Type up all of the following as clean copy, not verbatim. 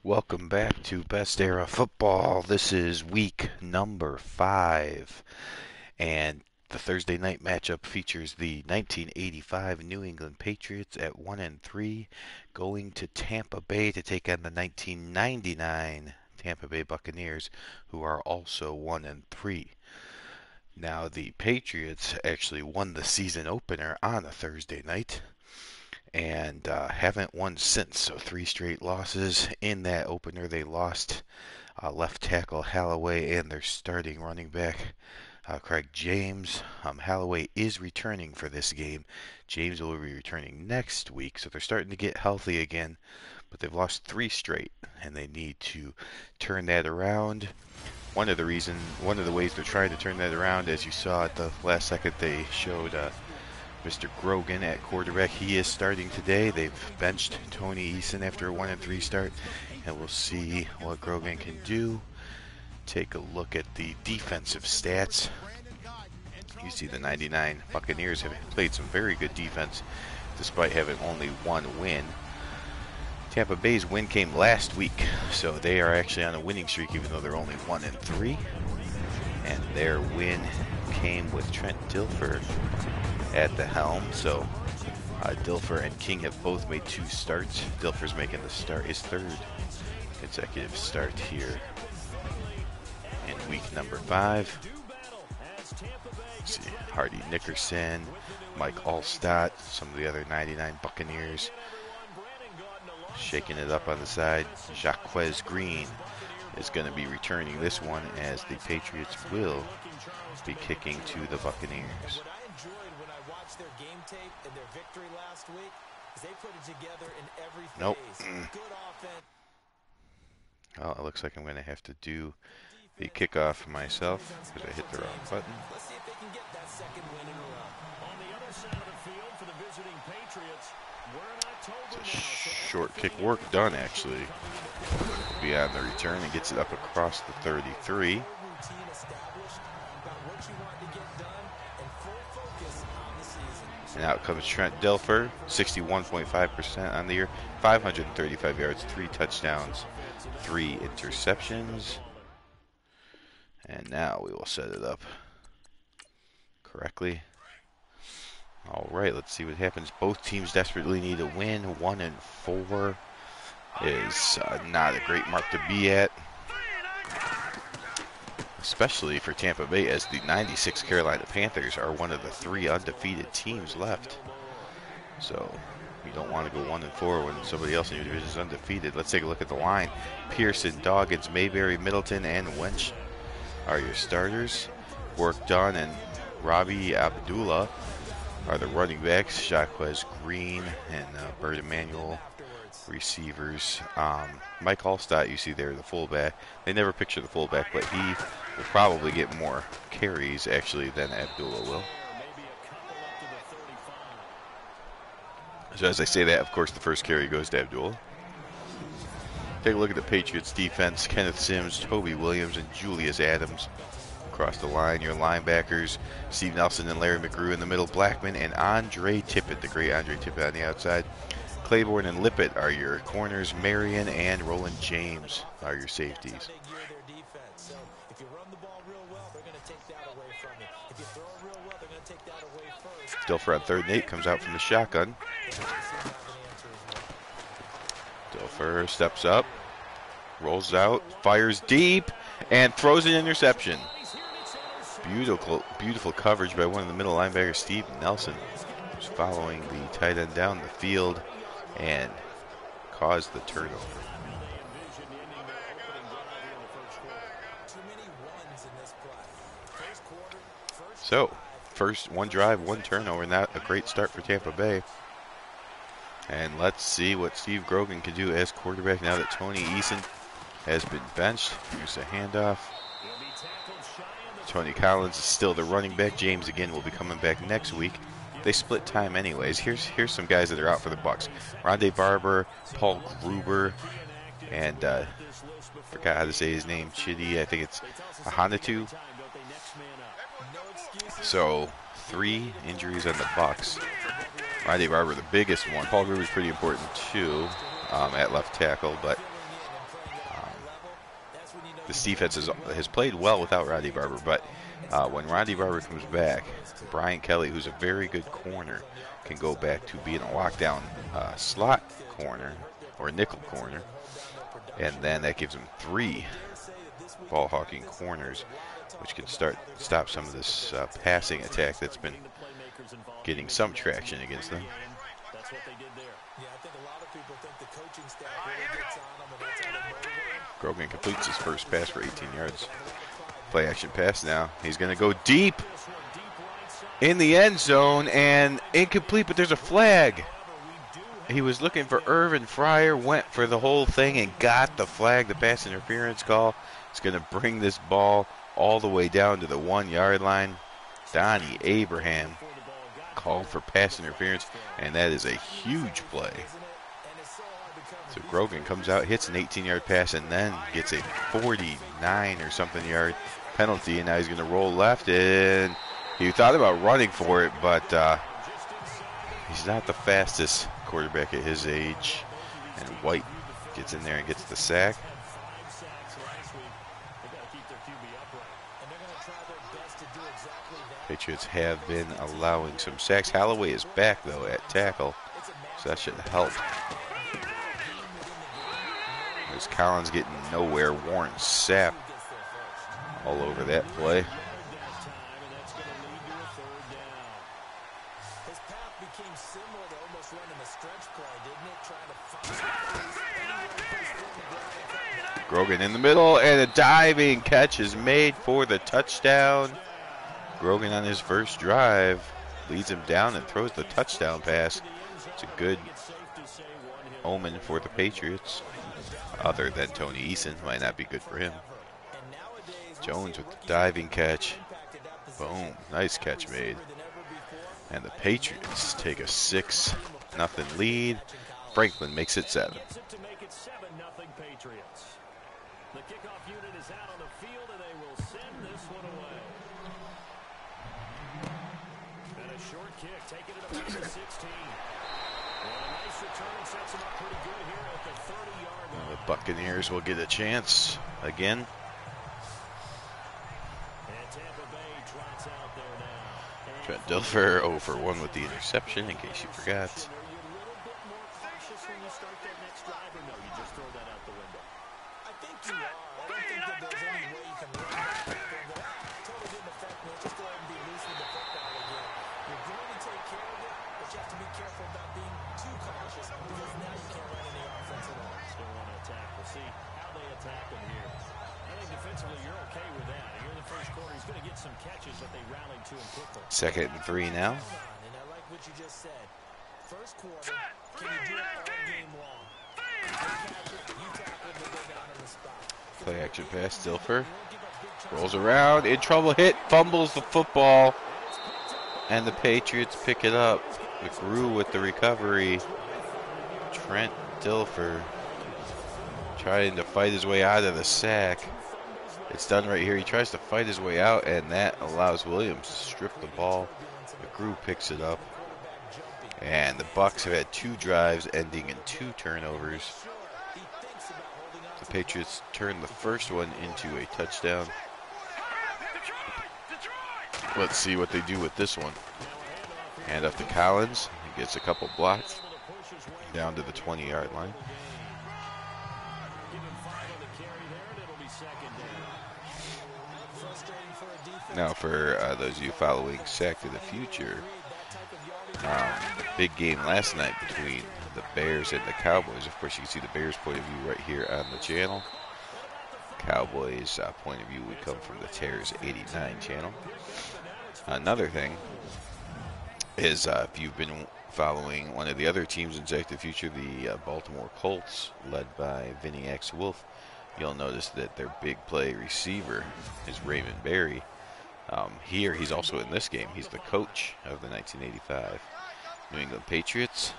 Welcome back to Best Era Football. This is week number 5, and the Thursday night matchup features the 1985 New England Patriots at 1-3 going to Tampa Bay to take on the 1999 Tampa Bay Buccaneers, who are also 1-3. Now, the Patriots actually won the season opener on a Thursday night and haven't won since. So 3 straight losses. In that opener, they lost left tackle Holloway and their starting running back Craig James. Holloway is returning for this game. James will be returning next week, so they're starting to get healthy again. But they've lost 3 straight, and they need to turn that around. One of the ways they're trying to turn that around, as you saw at the last second, they showed Mr. Grogan at quarterback. He is starting today. They've benched Tony Eason after a 1-3 start, and we'll see what Grogan can do. Take a look at the defensive stats. You see the 99 Buccaneers have played some very good defense despite having only one win. Tampa Bay's win came last week, so they are actually on a winning streak even though they're only 1-3. And their win came with Trent Dilfer at the helm. So Dilfer and King have both made 2 starts. Dilfer's making his 3rd consecutive start here in week number 5. Let's see, Hardy Nickerson, Mike Allstott, some of the other 99 Buccaneers shaking it up on the side. Jaquez Green is going to be returning this one, as the Patriots will be kicking to the Buccaneers. Nope. Well, it looks like I'm going to have to do the kickoff myself because I hit the wrong button. It's a short kick. Work done, actually. Be on the return and gets it up across the 33. And out comes Trent Dilfer, 61.5% on the year, 535 yards, 3 touchdowns, 3 interceptions. And now we will set it up correctly. All right, let's see what happens. Both teams desperately need a win. 1-4 is not a great mark to be at, especially for Tampa Bay, as the 96 Carolina Panthers are one of the 3 undefeated teams left. So you don't want to go 1-4 when somebody else in your division is undefeated. Let's take a look at the line. Pearson, Doggins, Mayberry, Middleton, and Wench are your starters. Work done, and Robbie Abdullah are the running backs. Jaquez Green and Bert Emanuel receivers. Mike Allstott, you see there, the fullback. They never picture the fullback, but he will probably get more carries actually than Abdullah will. So as I say that, of course, the first carry goes to Abdullah. Take a look at the Patriots defense. Kenneth Sims, Toby Williams, and Julius Adams across the line. Your linebackers, Steve Nelson and Larry McGrew in the middle. Blackman and Andre Tippett, the great Andre Tippett on the outside. Claiborne and Lippett are your corners. Marion and Roland James are your safeties. Dilfer on 3rd and 8 comes out from the shotgun. Dilfer steps up, rolls out, fires deep, and throws an interception. Beautiful coverage by one of the middle linebackers, Steve Nelson, who's following the tight end down the field and caused the turnover. So, first 1 drive, 1 turnover, not a great start for Tampa Bay. And let's see what Steve Grogan can do as quarterback now that Tony Eason has been benched. Here's a handoff. Tony Collins is still the running back. James again will be coming back next week. They split time anyways. Here's some guys that are out for the Bucs. Rondé Barber, Paul Gruber, and forgot how to say his name. Chidi, I think it's Ahanatu. So 3 injuries on the Bucs. Rondé Barber, the biggest one. Paul Gruber is pretty important too at left tackle, but this defense has played well without Roddy Barber, but when Roddy Barber comes back, Brian Kelly, who's a very good corner, can go back to being a lockdown slot corner or nickel corner, and then that gives him 3 ball hawking corners, which can stop some of this passing attack that's been getting some traction against them. Grogan completes his first pass for 18 yards. Play action pass now. He's going to go deep in the end zone and incomplete, but there's a flag. He was looking for Irvin Fryer, went for the whole thing and got the flag, the pass interference call. It's going to bring this ball all the way down to the 1-yard line. Donnie Abraham called for pass interference, and that is a huge play. So Grogan comes out, hits an 18-yard pass, and then gets a 49 or something yard penalty, and now he's going to roll left, and he thought about running for it, but he's not the fastest quarterback at his age, and White gets in there and gets the sack. Patriots have been allowing some sacks. Holloway is back, though, at tackle, so that should help. There's Collins getting nowhere. Warren Sapp all over that play. Grogan in the middle, and a diving catch is made for the touchdown. Grogan on his first drive leads him down and throws the touchdown pass. It's a good omen for the Patriots. Other than Tony Eason, might not be good for him. Jones with the diving catch. Boom, nice catch made. And the Patriots take a 6-0 lead. Franklin makes it 7. The kickoff unit is out on the field, and they will send this one away. And a short kick, taking it up to the 16. And a nice return sets him up pretty good here at the 30-yard line. The Buccaneers will get a chance again. And Tampa Bay trots out there now. Trent Dilfer 0 for 1 with the interception, in case you forgot. Second and 3 now. Play action pass, Dilfer. Rolls around, in trouble, hit, fumbles the football. And the Patriots pick it up. McGrew with the recovery. Trent Dilfer trying to fight his way out of the sack. It's done right here. He tries to fight his way out, and that allows Williams to strip the ball. McGrew picks it up. And the Bucs have had 2 drives ending in 2 turnovers. The Patriots turn the first one into a touchdown. Let's see what they do with this one. Hand up to Collins. He gets a couple blocks down to the 20-yard line. Now for those of you following Sack to the Future, the big game last night between the Bears and the Cowboys. Of course, you can see the Bears' point of view right here on the channel. Cowboys' point of view would come from the Terrors 89 channel. Another thing is if you've been following one of the other teams in Sack to the Future, the Baltimore Colts, led by Vinny X. Wolf, you'll notice that their big play receiver is Raymond Berry. Here, he's also in this game. He's the coach of the 1985 New England Patriots.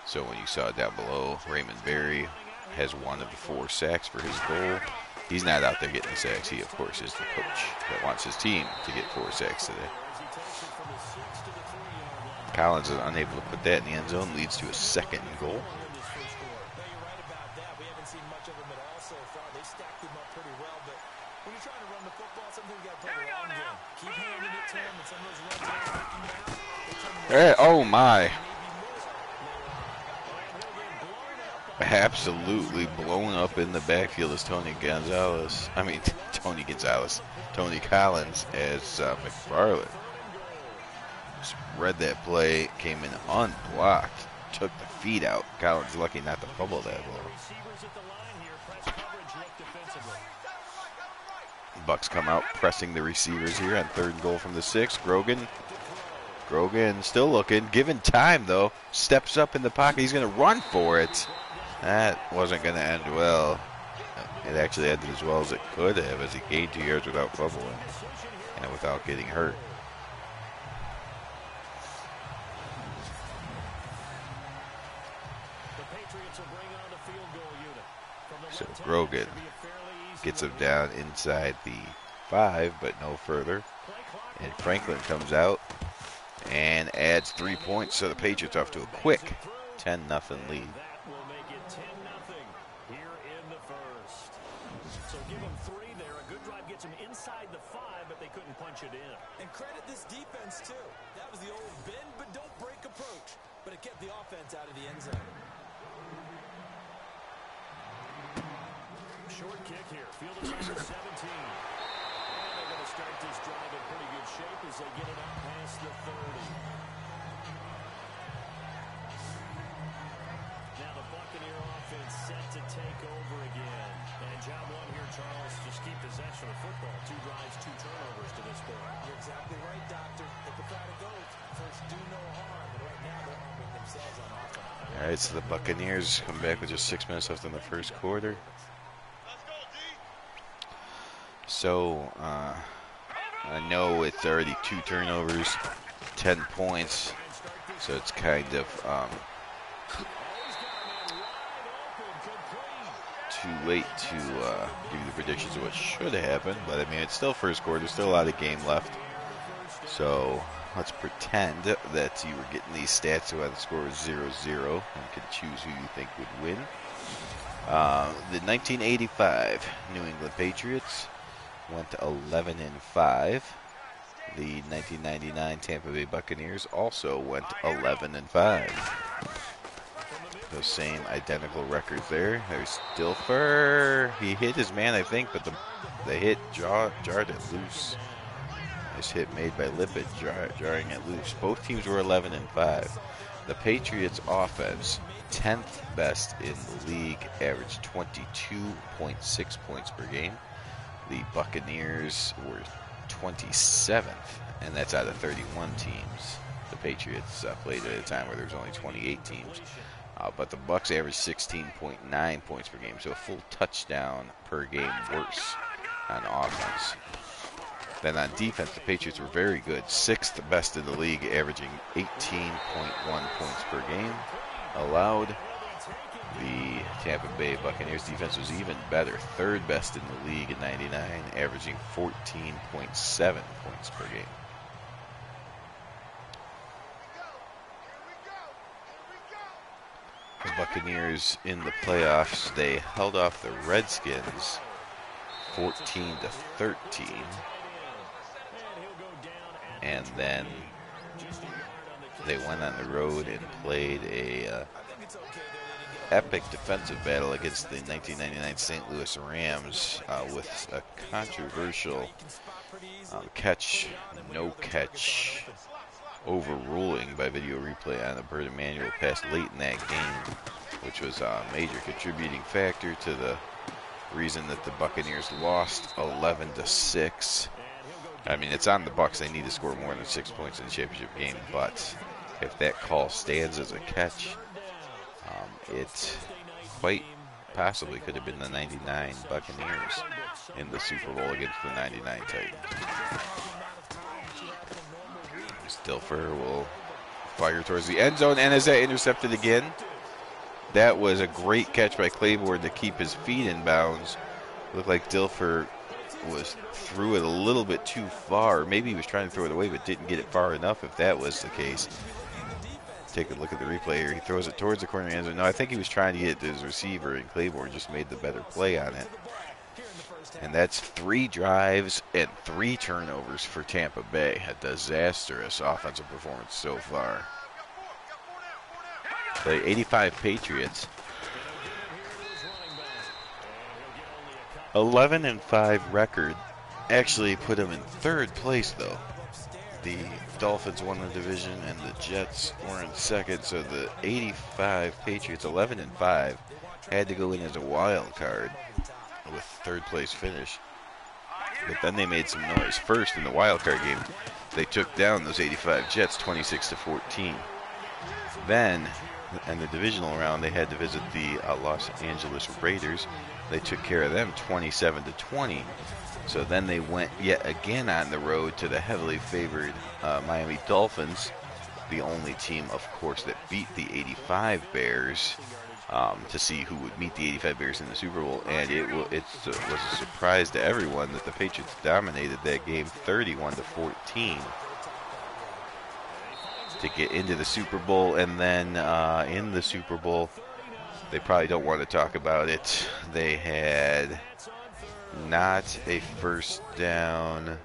So when you saw it down below, Raymond Berry has 1 of the 4 sacks for his goal. He's not out there getting sacks. He, of course, is the coach that wants his team to get 4 sacks today. Collins is unable to put that in the end zone, leads to a 2nd and goal. Oh my. Absolutely blown up in the backfield as Tony Collins as McFarland. Just read that play, came in unblocked, took the feet out. Collins lucky not to fumble that ball. Bucks come out pressing the receivers here on 3rd and goal from the 6. Grogan still looking, given time though, steps up in the pocket. He's going to run for it. That wasn't going to end well. It actually ended as well as it could have, as he gained 2 yards without fumbling and without getting hurt. So Grogan gets him down inside the 5, but no further. And Franklin comes out and adds 3 points, so the Patriots off to a quick 10-0 lead. And credit this defense too. That was the old bend but don't break approach, but it kept the offense out of the end zone. Short kick here, fielded by the 17. And they're going to start this drive in pretty good shape as they get it up past the 30. Now the Buccaneer offense set to take over again. And job one here, Charles, just keep possession of football. 2 drives, 2 turnovers to this point. You're exactly right, Doctor. Hippocratic oath. First, do no harm. But right now, they're harming themselves on offense. All right, so the Buccaneers come back with just 6 minutes left in the 1st quarter. So, I know it's already 2 turnovers, 10 points. So it's kind of too late to give you the predictions of what should happen, but I mean, it's still 1st quarter, still a lot of game left. So let's pretend that you were getting these stats so the score is 0-0 and can choose who you think would win. The 1985 New England Patriots went 11-5. The 1999 Tampa Bay Buccaneers also went 11-5. Those same identical records there. There's Dilfer. He hit his man, I think, but the hit jarred it loose. This hit made by Lippett jarring it loose. Both teams were 11-5. The Patriots offense, 10th best in the league, averaged 22.6 points per game. The Buccaneers were 27th, and that's out of 31 teams. The Patriots played at a time where there was only 28 teams. But the Bucs averaged 16.9 points per game, so a full touchdown per game worse on offense. Then on defense, the Patriots were very good. 6th best in the league, averaging 18.1 points per game allowed. The Tampa Bay Buccaneers defense was even better. 3rd best in the league in 99, averaging 14.7 points per game. The Buccaneers in the playoffs, they held off the Redskins 14-13. And then they went on the road and played a epic defensive battle against the 1999 St. Louis Rams with a controversial no-catch overruling by video replay on a Bert Emanuel pass late in that game, which was a major contributing factor to the reason that the Buccaneers lost 11-6. I mean, it's on the Bucs. They need to score more than 6 points in the championship game, but if that call stands as a catch, it quite possibly could have been the 99 Buccaneers in the Super Bowl against the 99 Titans. Dilfer will fire towards the end zone, and is that intercepted again? That was a great catch by Claiborne to keep his feet in bounds. Looked like Dilfer threw it a little bit too far. Maybe he was trying to throw it away but didn't get it far enough, if that was the case. Take a look at the replay here. He throws it towards the corner of the end zone. No, I think he was trying to get it to his receiver, and Claiborne just made the better play on it. And that's 3 drives and 3 turnovers for Tampa Bay. A disastrous offensive performance so far. The 85 Patriots, 11-5 record, actually put them in 3rd place though. The Dolphins won the division and the Jets were in 2nd, so the 85 Patriots, 11-5, had to go in as a wild card with 3rd place finish. But then they made some noise. First, in the wild card game, they took down those 85 Jets 26-14. Then, in the divisional round, they had to visit the Los Angeles Raiders. They took care of them 27-20. So then they went yet again on the road to the heavily favored Miami Dolphins, the only team, of course, that beat the 85 Bears, to see who would meet the 85 Bears in the Super Bowl. And it was a surprise to everyone that the Patriots dominated that game 31-14 to get into the Super Bowl. And then in the Super Bowl, they probably don't want to talk about it. They had not a first down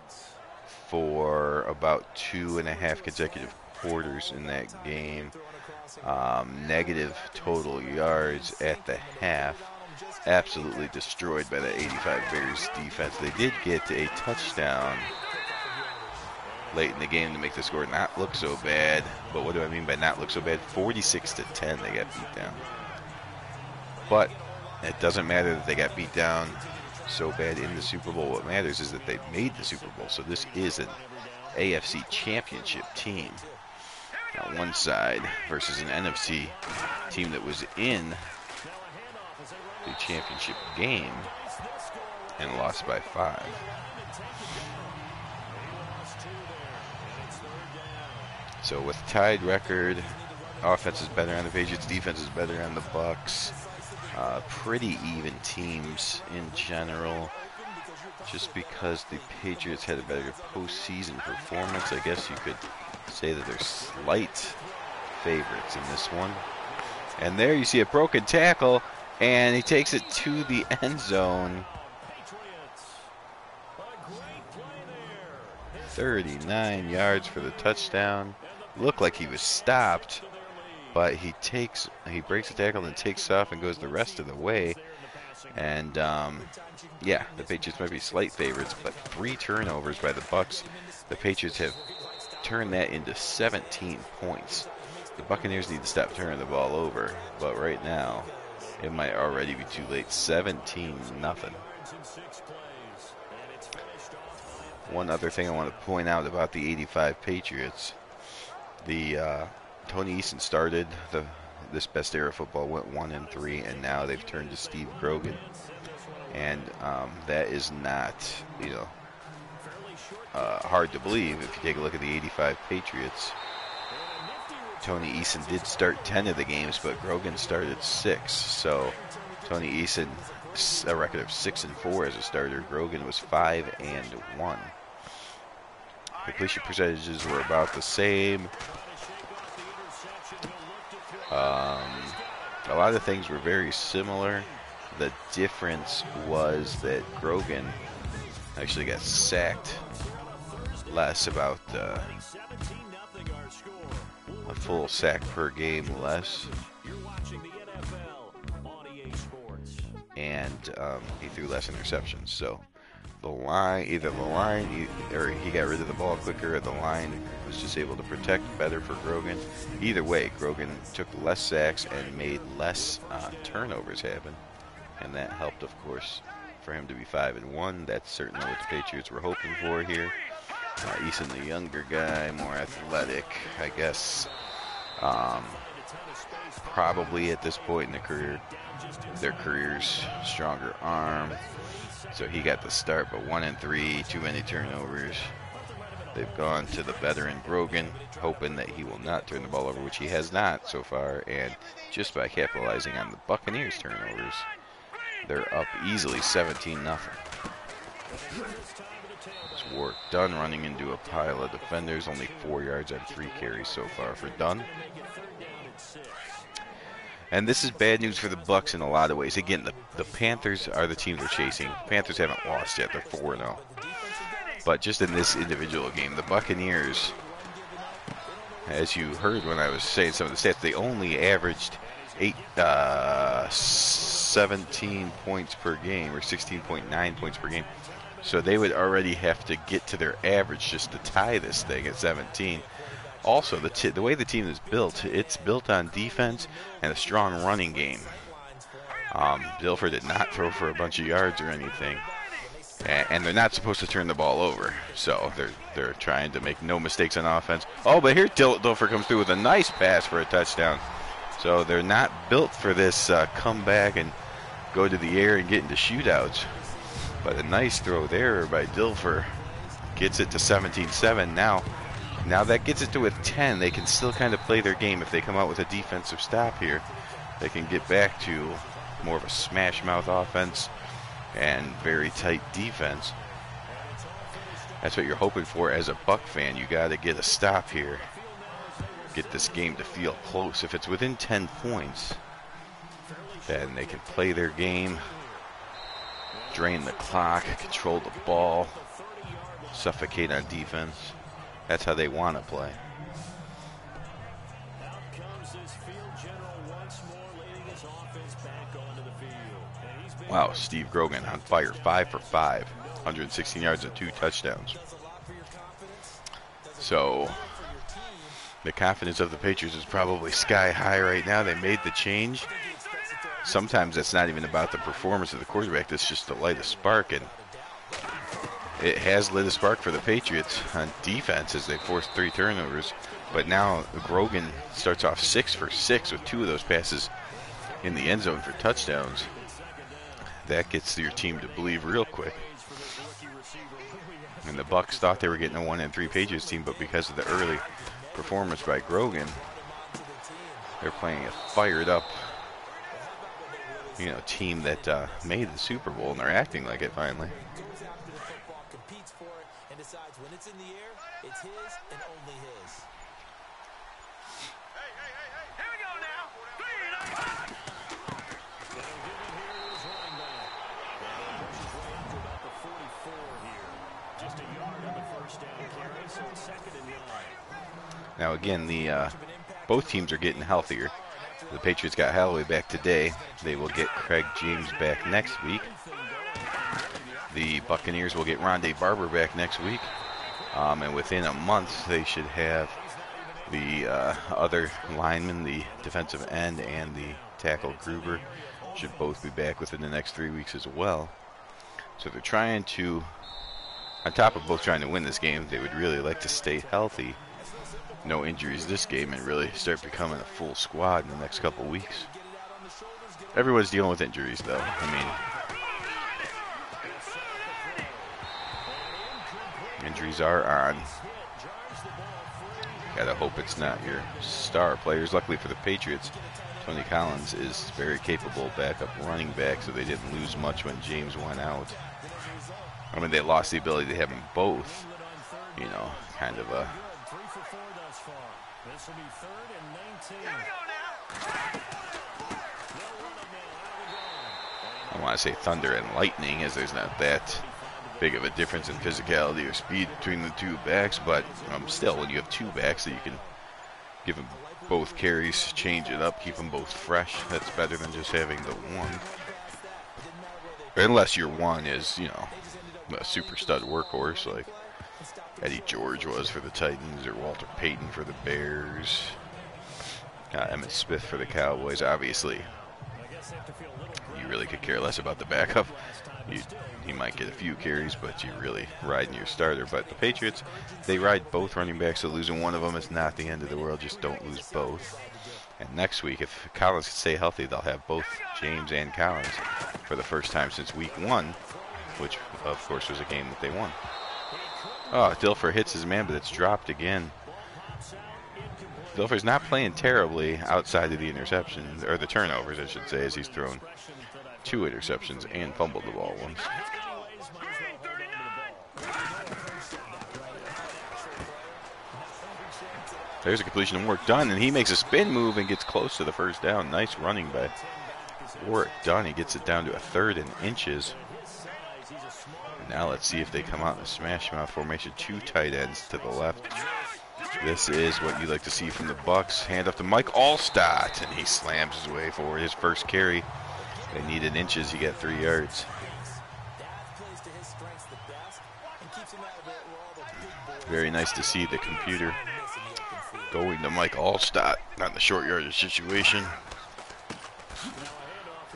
for about 2.5 consecutive quarters in that game. Negative total yards at the half. Absolutely destroyed by the 85 Bears defense. They did get a touchdown late in the game to make the score not look so bad. But what do I mean by not look so bad? 46-10 they got beat down. But it doesn't matter that they got beat down so bad in the Super Bowl. What matters is that they made the Super Bowl. So this is an AFC championship team on one side versus an NFC team that was in the championship game and lost by 5. So with tied record, offense is better on the Patriots, defense is better on the Bucks. Pretty even teams in general. Just because the Patriots had a better postseason performance, I guess you could say that they're slight favorites in this one. And there you see a broken tackle, and he takes it to the end zone. 39 yards for the touchdown. Looked like he was stopped, but he breaks the tackle and takes off and goes the rest of the way. And yeah, the Patriots might be slight favorites, but 3 turnovers by the Bucks. The Patriots have turned that into 17 points. The Buccaneers need to stop turning the ball over, but right now it might already be too late. 17-0. One other thing I want to point out about the 85 Patriots, the Tony Eason started this best era of football, went 1-3, and now they've turned to Steve Grogan, and that is not, hard to believe. If you take a look at the 85 Patriots, Tony Eason did start 10 of the games, but Grogan started 6. So Tony Eason, a record of 6-4 as a starter. Grogan was 5-1. Completion percentages were about the same. A lot of things were very similar. The difference was that Grogan actually got sacked less, about a full sack per game less. And he threw less interceptions. So the line, or he got rid of the ball quicker, or the line was just able to protect better for Grogan. Either way, Grogan took less sacks and made less turnovers happen, and that helped, of course, for him to be 5-1. That's certainly what the Patriots were hoping for here. Eason, the younger guy, more athletic, I guess. Probably at this point in their careers, stronger arm. So he got the start, but 1-3, too many turnovers. They've gone to the veteran Grogan, hoping that he will not turn the ball over, which he has not so far. And just by capitalizing on the Buccaneers' turnovers, they're up easily 17-0. It's work done running into a pile of defenders. Only 4 yards on 3 carries so far for Dunn. And this is bad news for the Bucks in a lot of ways. Again, the Panthers are the team they're chasing. Panthers haven't lost yet. They're 4-0. But just in this individual game, the Buccaneers, as you heard when I was saying some of the stats, they only averaged 17 points per game, or 16.9 points per game. So they would already have to get to their average just to tie this thing at 17. Also, the way the team is built, it's built on defense and a strong running game. Dilfer did not throw for a bunch of yards or anything, and they're not supposed to turn the ball over. So they're trying to make no mistakes on offense. Oh, but here Dilfer comes through with a nice pass for a touchdown. So they're not built for this come back and go to the air and get into shootouts. But a nice throw there by Dilfer gets it to 17-7 now. Now that gets it to a 10. They can still kind of play their game. If they come out with a defensive stop here, they can get back to more of a smash mouth offense and very tight defense. That's what you're hoping for as a Buck fan. You got to get a stop here. Get this game to feel close. If it's within 10 points, then they can play their game, drain the clock, control the ball, suffocate on defense. That's how they want to play. Wow, Steve Grogan on fire, 5 for 5, 116 yards and 2 touchdowns. So the confidence of the Patriots is probably sky high right now. They made the change. Sometimes it's not even about the performance of the quarterback. It's just to light a spark, and it has lit a spark for the Patriots on defense as they forced 3 turnovers. But now Grogan starts off 6 for 6 with 2 of those passes in the end zone for touchdowns. That gets your team to believe real quick. And the Bucks thought they were getting a 1-3 Patriots team, but because of the early performance by Grogan, they're playing a fired up, team that made the Super Bowl, and they're acting like it finally. Now again, both teams are getting healthier. The Patriots got Holloway back today. They will get Craig James back next week. The Buccaneers will get Rondé Barber back next week. And within a month, they should have the other linemen, the defensive end and the tackle Gruber, should both be back within the next 3 weeks as well. So they're trying to, on top of both trying to win this game, they would really like to stay healthy, no injuries this game, and really start becoming a full squad in the next couple weeks. Everyone's dealing with injuries, though. Injuries are on. Gotta hope it's not your star players. Luckily for the Patriots, Tony Collins is very capable backup running back, so they didn't lose much when James went out. They lost the ability to have them both, kind of a... This will be 3rd and 19. I want to say thunder and lightning, as there's not that big of a difference in physicality or speed between the two backs, but still, when you have 2 backs that you can give them both carries, change it up, keep them both fresh, that's better than just having the one. Unless your one is, a super stud workhorse like Eddie George was for the Titans, or Walter Payton for the Bears, Emmitt Smith for the Cowboys. Obviously, you really could care less about the backup. You might get a few carries, but you really riding your starter. But the Patriots, they ride both running backs, so losing one of them is not the end of the world. Just don't lose both. And next week, if Collins can stay healthy, they'll have both James and Collins for the first time since week 1, which, of course, was a game that they won. Oh, Dilfer hits his man, but it's dropped again. Dilfer's not playing terribly outside of the interceptions, or the turnovers, I should say, as he's thrown 2 interceptions and fumbled the ball once. There's a completion and Warwick Dunn, and he makes a spin move and gets close to the first down. Nice running by Warwick Dunn. He gets it down to a 3rd and inches. And now let's see if they come out in a smash mouth formation. 2 tight ends to the left. This is what you like to see from the Bucks. Hand off to Mike Allstott, and he slams his way forward. His first carry. They needed inches. He got 3 yards. Very nice to see the computer going to Mike Allstott on the short yardage situation,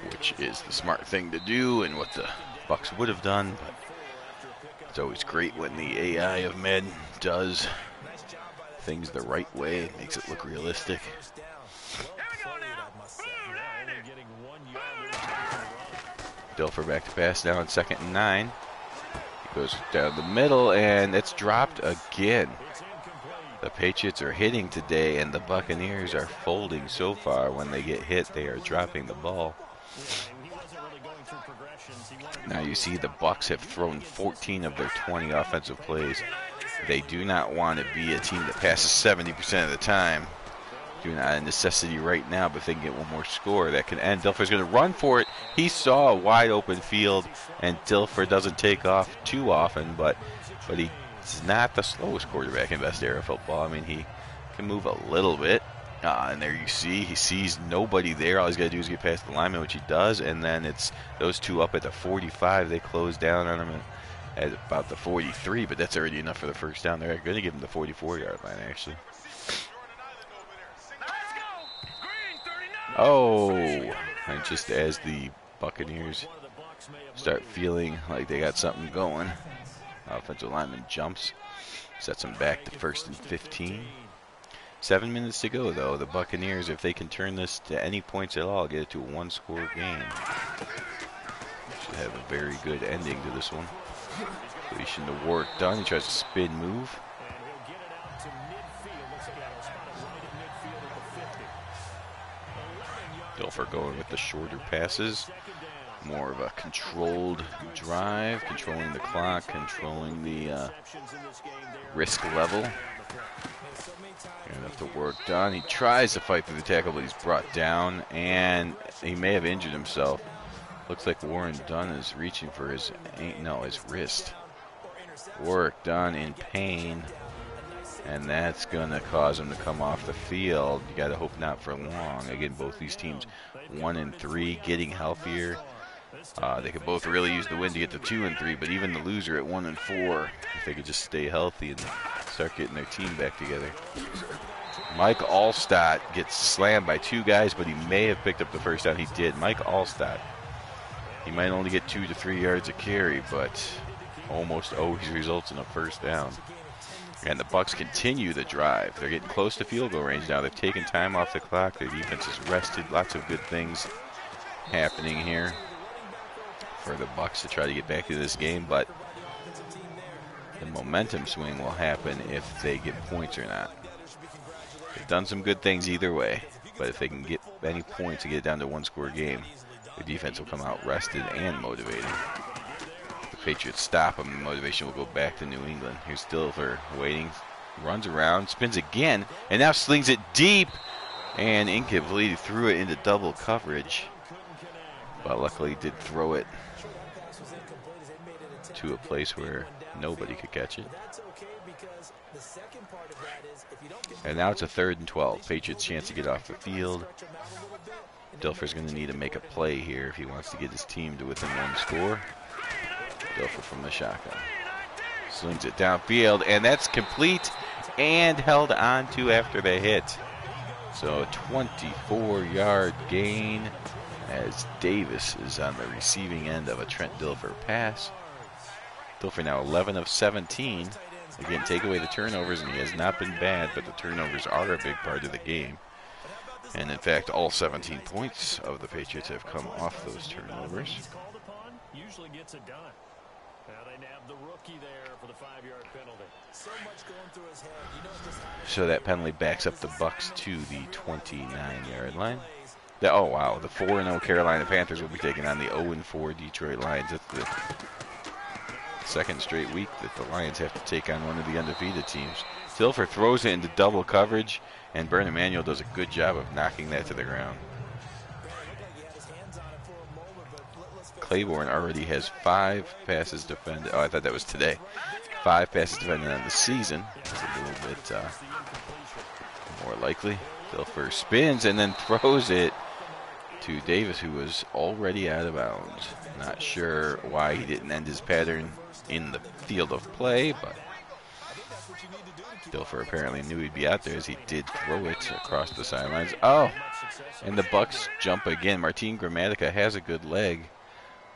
which is the smart thing to do and what the Bucks would have done. But it's always great when the AI of Madden does things the right way. It makes it look realistic. Dilfer back to pass now on 2nd and 9. He goes down the middle, and it's dropped again. The Patriots are hitting today, and the Buccaneers are folding so far. When they get hit, they are dropping the ball. Now you see the Bucks have thrown 14 of their 20 offensive plays. They do not want to be a team that passes 70% of the time. Do not a necessity right now, but if they can get one more score, that can end. Dilfer's going to run for it. He saw a wide open field, and Dilfer doesn't take off too often, but he's not the slowest quarterback in best era football. I mean, he can move a little bit. And there you see, he sees nobody there. All he's got to do is get past the lineman, which he does, and then it's those two up at the 45. They close down on him at about the 43, but that's already enough for the first down. They're going to give him the 44-yard line, actually. Oh, and just as the Buccaneers start feeling like they got something going, offensive lineman jumps, sets them back to 1st and 15. 7 minutes to go, though. The Buccaneers, if they can turn this to any points at all, get it to a 1-score game. Should have a very good ending to this one. Completion to Warwick Dunn. He tries a spin move. Dilfer going with the shorter passes. More of a controlled drive, controlling the clock, controlling the risk level. And up to Warwick Dunn. He tries to fight through the tackle, but he's brought down, and he may have injured himself. Looks like Warren Dunn is reaching for his wrist. Warwick Dunn in pain, and that's going to cause him to come off the field. You got to hope not for long. Again, both these teams 1 and 3, getting healthier. They could both really use the win to get to 2 and 3, but even the loser at 1 and 4, if they could just stay healthy and start getting their team back together. Mike Allstott gets slammed by 2 guys, but he may have picked up the first down. He did. Mike Allstott. He might only get 2 to 3 yards a carry, but almost always results in a first down. And the Bucks continue the drive. They're getting close to field goal range now. They've taken time off the clock. Their defense is rested. Lots of good things happening here for the Bucks to try to get back into this game, but the momentum swing will happen if they get points or not. They've done some good things either way, but if they can get any points and get it down to a 1-score game, the defense will come out rested and motivated. The Patriots stop them, and motivation will go back to New England. Here's Dilfer waiting, runs around, spins again, and now slings it deep, and incomplete. He threw it into double coverage, but luckily did throw it to a place where nobody could catch it. And now it's a 3rd and 12. Patriots chance to get off the field. Dilfer's going to need to make a play here if he wants to get his team to within 1 score. Dilfer from the shotgun. Slings it downfield, and that's complete and held on to after the hit. So a 24-yard gain as Davis is on the receiving end of a Trent Dilfer pass. Dilfer now 11 of 17. Again, take away the turnovers, and he has not been bad, but the turnovers are a big part of the game. And in fact, all 17 points of the Patriots have come off those turnovers. Usually gets it done. Now they nab the rookie there for the 5-yard penalty. So much going through his head. So that penalty backs up the Bucks to the 29-yard line. Oh wow, the 4-0 Carolina Panthers will be taking on the 0-4 Detroit Lions. That's the second straight week that the Lions have to take on one of the undefeated teams. Dilfer throws it into double coverage, and Bern Emanuel does a good job of knocking that to the ground. Claiborne already has 5 passes defended. Oh, I thought that was today. 5 passes defended on the season. That's a little bit more likely. Dilfer spins and then throws it to Davis, who was already out of bounds. Not sure why he didn't end his pattern in the field of play, but Dilfer apparently knew he'd be out there as he did throw it across the sidelines. Oh, and the Bucks jump again. Martin Gramatica has a good leg,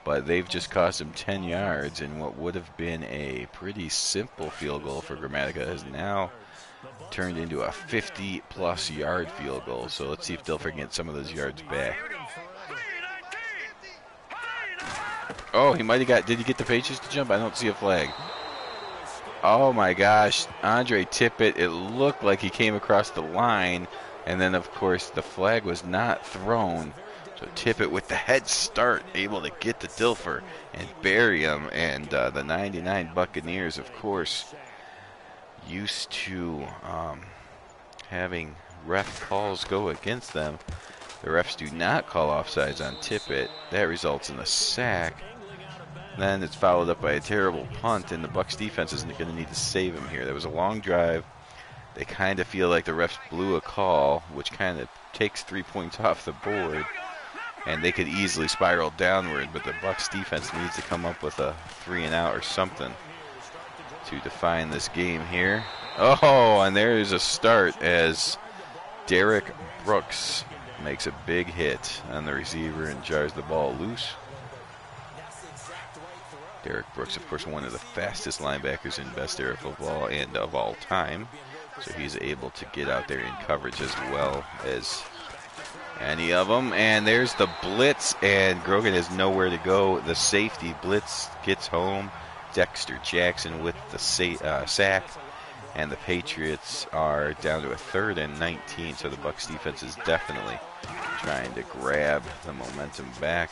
but they've just cost him 10 yards, and what would have been a pretty simple field goal for Gramatica has now turned into a 50-plus yard field goal. So let's see if Dilfer can get some of those yards back. Oh, he might have got, did he get the Patriots to jump? I don't see a flag. Oh my gosh, Andre Tippett, it looked like he came across the line, and then of course the flag was not thrown. So Tippett with the head start, able to get to Dilfer and bury him, and the 99 Buccaneers, of course, used to having ref calls go against them. The refs do not call offsides on Tippett. That results in a sack. Then it's followed up by a terrible punt, and the Bucs defense isn't going to need to save him here. There was a long drive. They kind of feel like the refs blew a call, which kind of takes 3 points off the board, and they could easily spiral downward, but the Bucs defense needs to come up with a 3-and-out or something to define this game here. Oh, and there's a start as Derek Brooks makes a big hit on the receiver and jars the ball loose. Derek Brooks, of course, one of the fastest linebackers in best era football and of all time. So he's able to get out there in coverage as well as any of them. And there's the blitz, and Grogan has nowhere to go. The safety blitz gets home. Dexter Jackson with the sack. And the Patriots are down to a 3rd and 19. So the Bucs defense is definitely trying to grab the momentum back.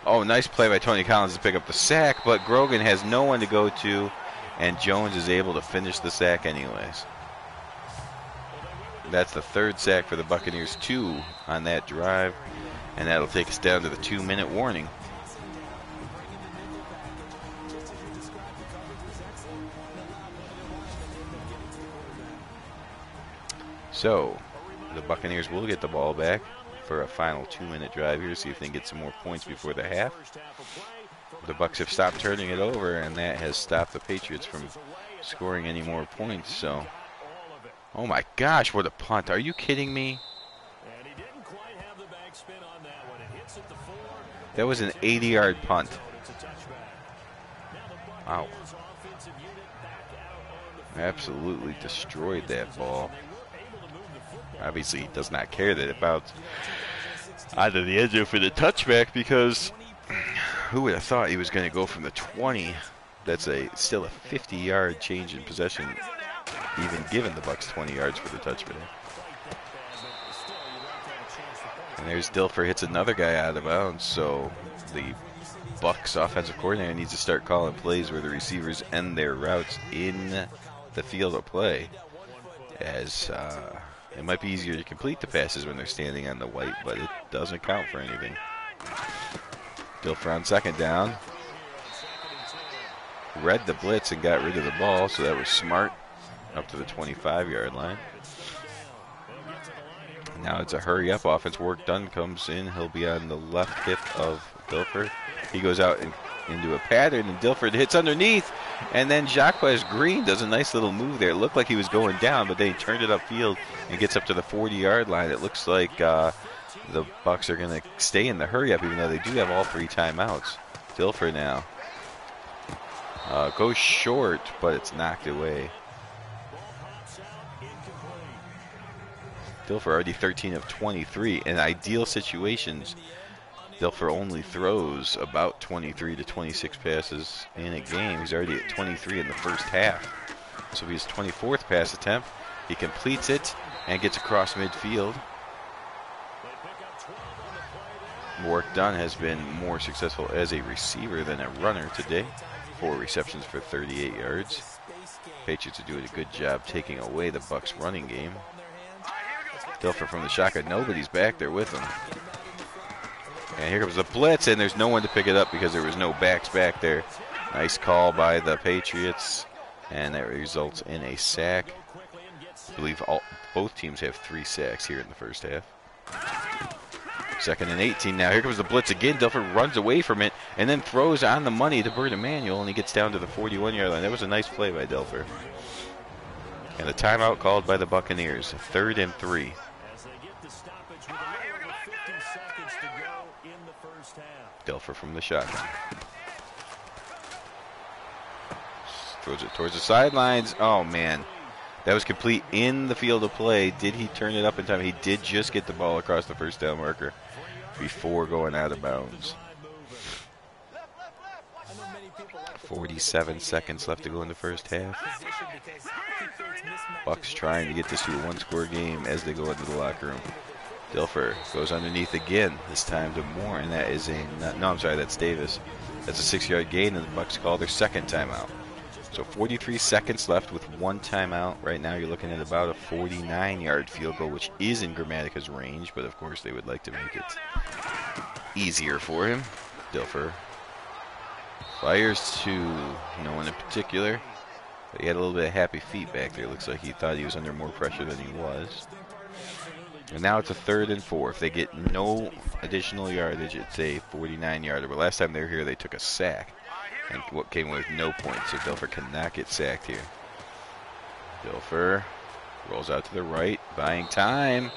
Oh, nice play by Tony Collins to pick up the sack, but Grogan has no one to go to, and Jones is able to finish the sack anyways. That's the 3rd sack for the Buccaneers, 2 on that drive, and that'll take us down to the 2-minute warning. So, the Buccaneers will get the ball back for a final 2-minute drive here, see if they can get some more points before the half. The Bucs have stopped turning it over, and that has stopped the Patriots from scoring any more points. So, oh my gosh, what a punt. Are you kidding me? That was an 80-yard punt. Wow. Absolutely destroyed that ball. Obviously, he does not care that it bounced out of the end zone for the touchback, because who would have thought he was going to go from the 20? That's still a 50-yard change in possession, even given the Bucs 20 yards for the touchback. And there's Dilfer, hits another guy out of bounds, so the Bucs offensive coordinator needs to start calling plays where the receivers end their routes in the field of play, as it might be easier to complete the passes when they're standing on the white, but it doesn't count for anything. Dilfer on 2nd down. Read the blitz and got rid of the ball, so that was smart. Up to the 25-yard line. Now it's a hurry-up offense. Work done comes in. He'll be on the left hip of Dilfer. He goes out into a pattern, and Dilfer hits underneath. And then Jaquez Green does a nice little move there. It looked like he was going down, but then he turned it upfield and gets up to the 40-yard line. It looks like the Bucs are going to stay in the hurry-up, even though they do have all 3 timeouts. Dilfer now goes short, but it's knocked away. Dilfer already 13 of 23. In ideal situations, Dilfer only throws about 23 to 26 passes in a game. He's already at 23 in the first half. So his 24th pass attempt, he completes it and gets across midfield. Work done has been more successful as a receiver than a runner today. 4 receptions for 38 yards. Patriots are doing a good job taking away the Bucs running game. Dilfer from the shotgun. Nobody's back there with him. And here comes the blitz, and there's no one to pick it up because there was no backs back there. Nice call by the Patriots, and that results in a sack. I believe both teams have 3 sacks here in the first half. 2nd and 18 now. Here comes the blitz again. Dilfer runs away from it and then throws on the money to Bert Emanuel, and he gets down to the 41-yard line. That was a nice play by Dilfer. And a timeout called by the Buccaneers. 3rd and 3. Dilfer from the shotgun. Throws it towards the sidelines. Oh, man. That was complete in the field of play. Did he turn it up in time? He did just get the ball across the first down marker before going out of bounds. 47 seconds left to go in the first half. Bucs trying to get this to a 1-score game as they go into the locker room. Dilfer goes underneath again, this time to Moore, and that is that's Davis. That's a 6-yard gain, and the Bucs call their 2nd timeout. So 43 seconds left with 1 timeout. Right now you're looking at about a 49-yard field goal, which is in Grammatica's range, but of course they would like to make it easier for him. Dilfer fires to no one in particular, but he had a little bit of happy feet back there. Looks like he thought he was under more pressure than he was. And now it's a 3rd and 4. If they get no additional yardage, it's a 49-yarder. But last time they were here, they took a sack, and what came with no points. So Dilfer cannot get sacked here. Dilfer rolls out to the right, buying time.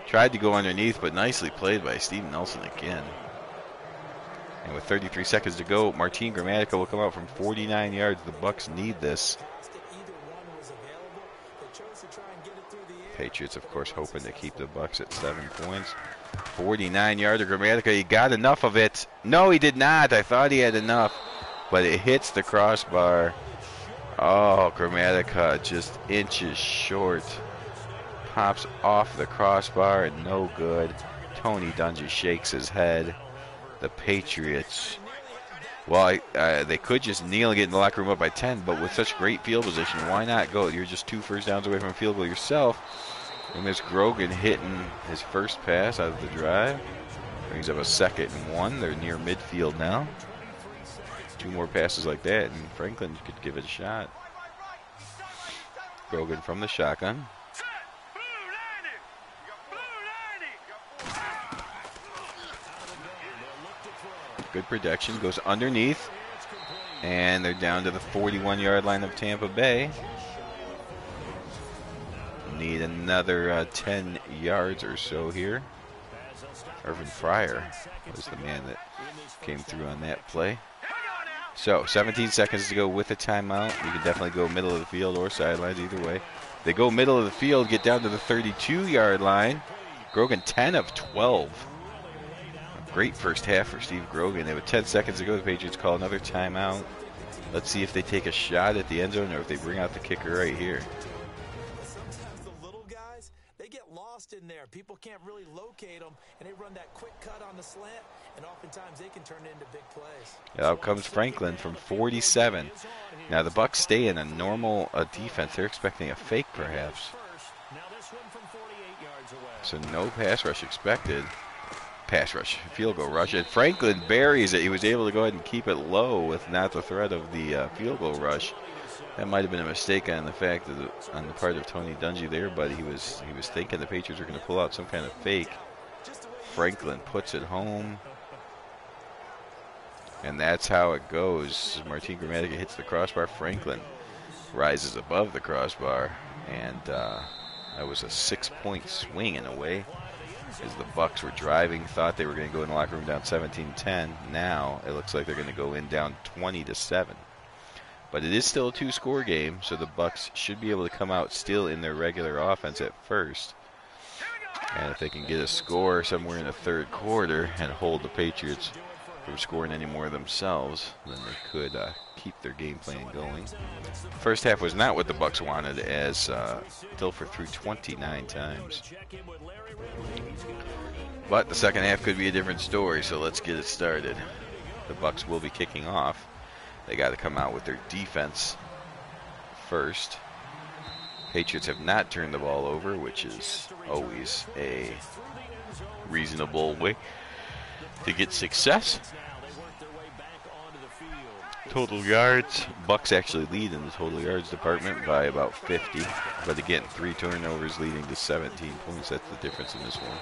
Tried to go underneath, but nicely played by Steve Nelson again. And with 33 seconds to go, Martin Gramatica will come out from 49 yards. The Bucs need this. Patriots, of course, hoping to keep the Bucs at 7 points. 49-yarder Gramatica. He got enough of it. No, he did not. I thought he had enough, but it hits the crossbar. Oh, Gramatica just inches short. Pops off the crossbar and no good. Tony Dungy shakes his head. The Patriots, well, they could just kneel and get in the locker room up by 10, but with such great field position, why not go? You're just 2 first downs away from a field goal yourself. And there's Grogan hitting his first pass out of the drive. Brings up a 2nd and 1. They're near midfield now. 2 more passes like that, and Franklin could give it a shot. Grogan from the shotgun. Good protection, goes underneath, and they're down to the 41-yard line of Tampa Bay. Need another 10 yards or so here. Irvin Fryer was the man that came through on that play. So 17 seconds to go with a timeout. You can definitely go middle of the field or sidelines, either way. They go middle of the field, get down to the 32-yard line. Grogan 10 of 12. Great first half for Steve Grogan. They have 10 seconds to go. The Patriots call another timeout. Let's see if they take a shot at the end zone or if they bring out the kicker right here. Sometimes the little guys, they get lost in there. People can't really locate them, and they run that quick cut on the slant, and oftentimes they can turn into big plays. Yeah, out comes Franklin from 47. Now the Bucs stay in a normal defense. They're expecting a fake, perhaps. So no pass rush expected. Pass rush, field goal rush, and Franklin buries it. He was able to go ahead and keep it low with not the threat of the field goal rush. That might have been a mistake on the fact of on the part of Tony Dungy there, but he was thinking the Patriots were going to pull out some kind of fake. Franklin puts it home, and that's how it goes. Martin Gramatica hits the crossbar. Franklin rises above the crossbar, and that was a 6-point swing in a way. As the Bucs were driving, thought they were going to go in the locker room down 17-10. Now it looks like they're going to go in down 20-7. But it is still a 2-score game, so the Bucs should be able to come out still in their regular offense at first. And if they can get a score somewhere in the 3rd quarter and hold the Patriots from scoring any more themselves, then they could keep their game plan going. First half was not what the Bucs wanted, as Dilfer threw 29 times. But the second half could be a different story, so let's get it started. The Bucs will be kicking off. They got to come out with their defense first. Patriots have not turned the ball over, which is always a reasonable way to get success. Total yards, Bucks actually lead in the total yards department by about 50. But again, 3 turnovers leading to 17 points. That's the difference in this one.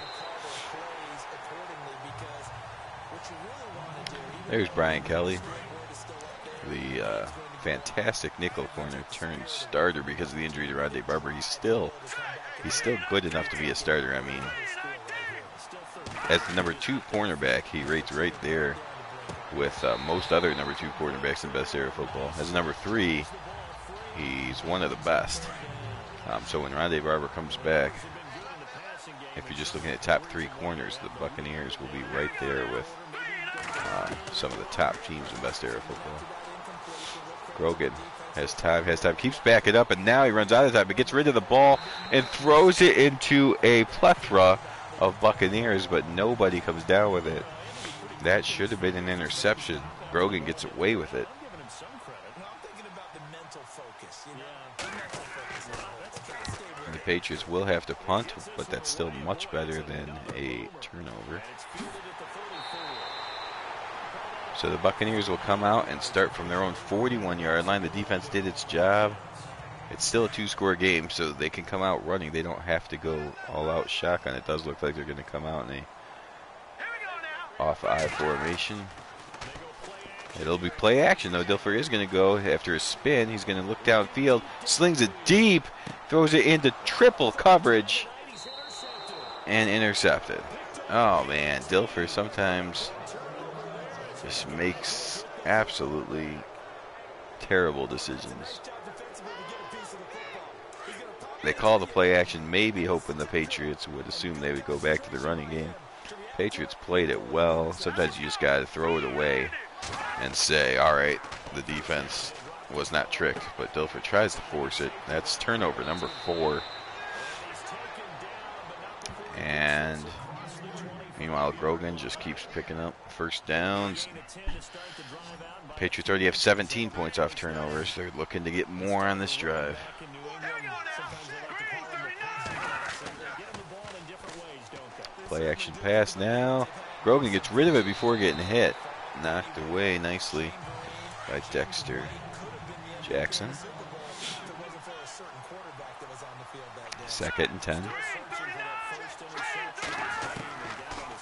There's Brian Kelly, the fantastic nickel corner turned starter because of the injury to Rondé Barber. He's still good enough to be a starter. I mean, as the number 2 cornerback, he rates right there with most other number 2 quarterbacks in best era football. As number 3, he's one of the best. So when Rondé Barber comes back, if you're just looking at top 3 corners, the Buccaneers will be right there with some of the top teams in best era football. Grogan has time, keeps backing up, and now he runs out of time, but gets rid of the ball and throws it into a plethora of Buccaneers, but nobody comes down with it. That should have been an interception. Grogan gets away with it. And the Patriots will have to punt, but that's still much better than a turnover. So the Buccaneers will come out and start from their own 41-yard line. The defense did its job. It's still a 2-score game, so they can come out running. They don't have to go all-out shotgun. It does look like they're going to come out in a off-eye formation. It'll be play action, though. Dilfer is going to go after a spin. He's going to look downfield, slings it deep, throws it into triple coverage, and intercepted. Oh, man. Dilfer sometimes just makes absolutely terrible decisions. They call the play action, maybe hoping the Patriots would assume they would go back to the running game. Patriots played it well. Sometimes you just got to throw it away and say, all right, the defense was not tricked, but Dilfer tries to force it. That's turnover number 4. And meanwhile, Grogan just keeps picking up first downs. Patriots already have 17 points off turnovers. They're looking to get more on this drive. Play action pass now. Grogan gets rid of it before getting hit. Knocked away nicely by Dexter Jackson. 2nd and 10.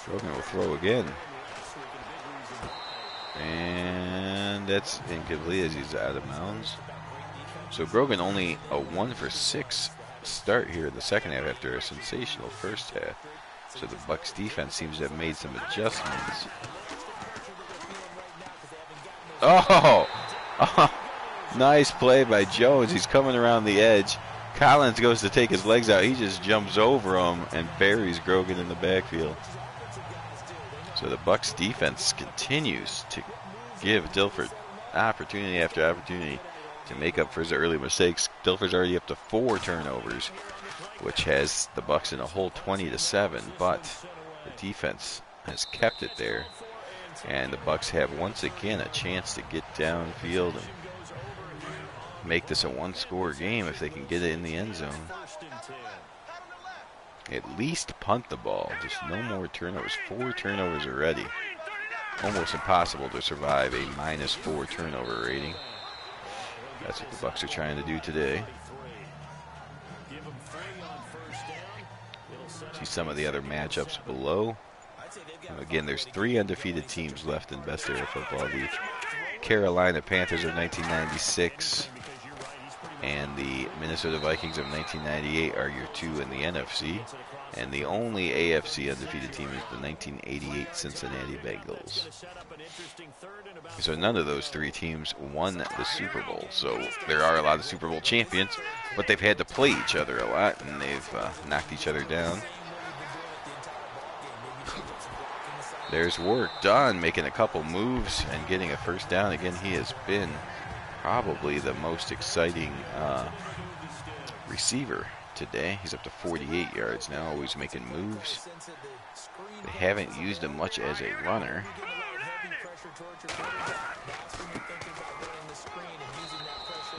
Grogan will throw again. And that's incomplete as he's out of bounds. So Grogan only a 1 for 6 start here in the second half after a sensational first half. So the Bucs defense seems to have made some adjustments. Oh, nice play by Jones. He's coming around the edge. Collins goes to take his legs out. He just jumps over him and buries Grogan in the backfield. So the Bucs defense continues to give Dilfer opportunity after opportunity to make up for his early mistakes. Dilfer's already up to 4 turnovers, which has the Bucs in a whole 20-7, but the defense has kept it there. And the Bucs have once again a chance to get downfield and make this a 1-score game if they can get it in the end zone. At least punt the ball. Just no more turnovers. 4 turnovers already. Almost impossible to survive a -4 turnover rating. That's what the Bucs are trying to do today. See some of the other matchups below. Again, there's 3 undefeated teams left in best era football. The Carolina Panthers of 1996 and the Minnesota Vikings of 1998 are your 2 in the NFC. And the only AFC undefeated team is the 1988 Cincinnati Bengals. So none of those 3 teams won the Super Bowl. So there are a lot of Super Bowl champions, but they've had to play each other a lot, and they've knocked each other down. There's work done, making a couple moves and getting a first down. Again, he has been probably the most exciting receiver today. He's up to 48 yards now, always making moves. They haven't used him much as a runner.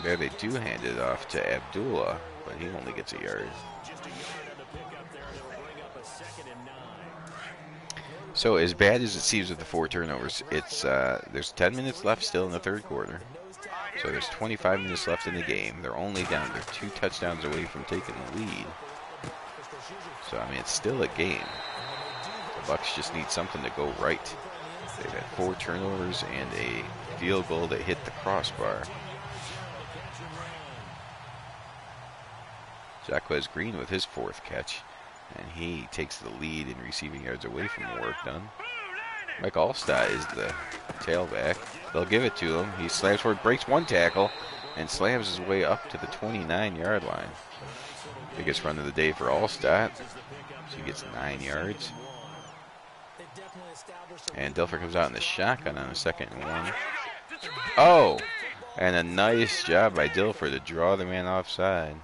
There they do hand it off to Abdullah, but he only gets a yard. So as bad as it seems with the 4 turnovers, it's there's 10 minutes left still in the third quarter. So there's 25 minutes left in the game. They're only down. They're 2 touchdowns away from taking the lead. So I mean, it's still a game. The Bucks just need something to go right. They've had 4 turnovers and a field goal that hit the crossbar. Jaquez Green with his 4th catch, and he takes the lead in receiving yards away from the work done. Mike Allstott is the tailback. They'll give it to him. He slams forward, breaks 1 tackle, and slams his way up to the 29-yard line. Biggest run of the day for Allstott. So he gets 9 yards. And Dilfer comes out in the shotgun on a 2nd and 1. Oh! And a nice job by Dilfer to draw the man offside.